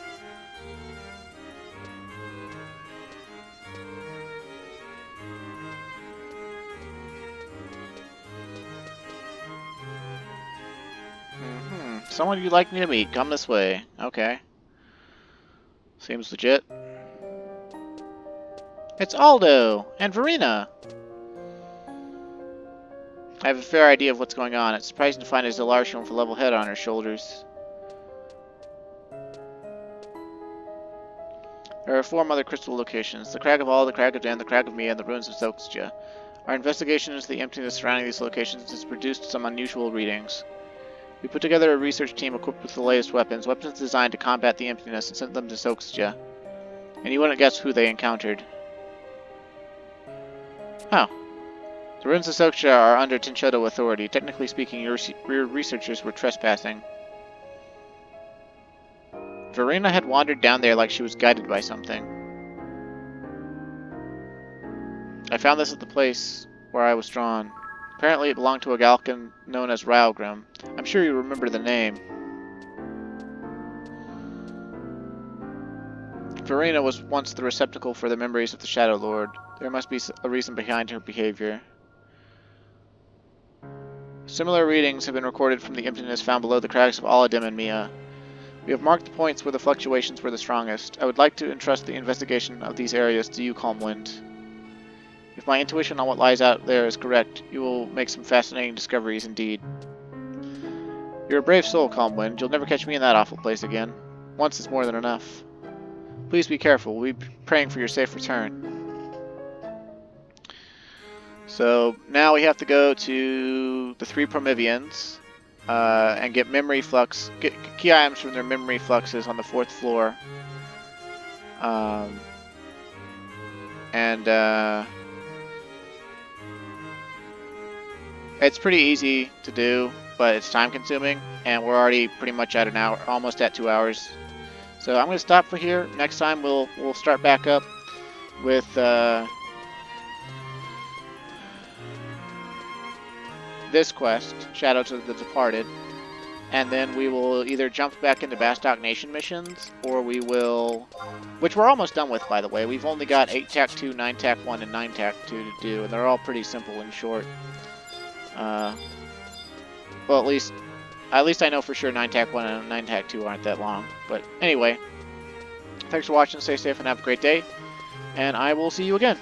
Someone you'd like me to meet, come this way. Okay. Seems legit. It's Aldo and Verena. I have a fair idea of what's going on. It's surprising to find a Zillartium with a level head on her shoulders. There are 4 mother crystal locations. The Crag of All, the Crag of Dan, the Crag of Mia, and the ruins of Zilxja. Our investigation into the emptiness surrounding these locations has produced some unusual readings. We put together a research team equipped with the latest weapons designed to combat the emptiness, and sent them to Zilxja. And you wouldn't guess who they encountered. Oh. The ruins of Zilxja are under Tinshoto authority. Technically speaking, your researchers were trespassing. Verena had wandered down there like she was guided by something. I found this at the place where I was drawn. Apparently it belonged to a Galkan known as Railgrim. I'm sure you remember the name. Verena was once the receptacle for the memories of the Shadow Lord. There must be a reason behind her behavior. Similar readings have been recorded from the emptiness found below the crags of Aladim and Mia. We have marked the points where the fluctuations were the strongest. I would like to entrust the investigation of these areas to you, Calmwind. If my intuition on what lies out there is correct, you will make some fascinating discoveries indeed. You're a brave soul, Calmwind. You'll never catch me in that awful place again. Once is more than enough. Please be careful. We'll be praying for your safe return. So now we have to go to the 3 Promevians and get memory flux, get key items from their memory fluxes on the 4th floor. It's pretty easy to do, but it's time consuming, and we're already pretty much at an hour, almost at 2 hours. So I'm going to stop for here. Next time we'll start back up with this quest, Shadows of the Departed, and then we will either jump back into Bastok Nation missions, or we will, which we're almost done with, by the way. We've only got 8 TAC 2, 9 TAC 1, and 9 TAC 2 to do, and they're all pretty simple and short. Well, at least I know for sure 9 TAC 1 and 9 TAC 2 aren't that long. But anyway, thanks for watching, stay safe, and have a great day, and I will see you again.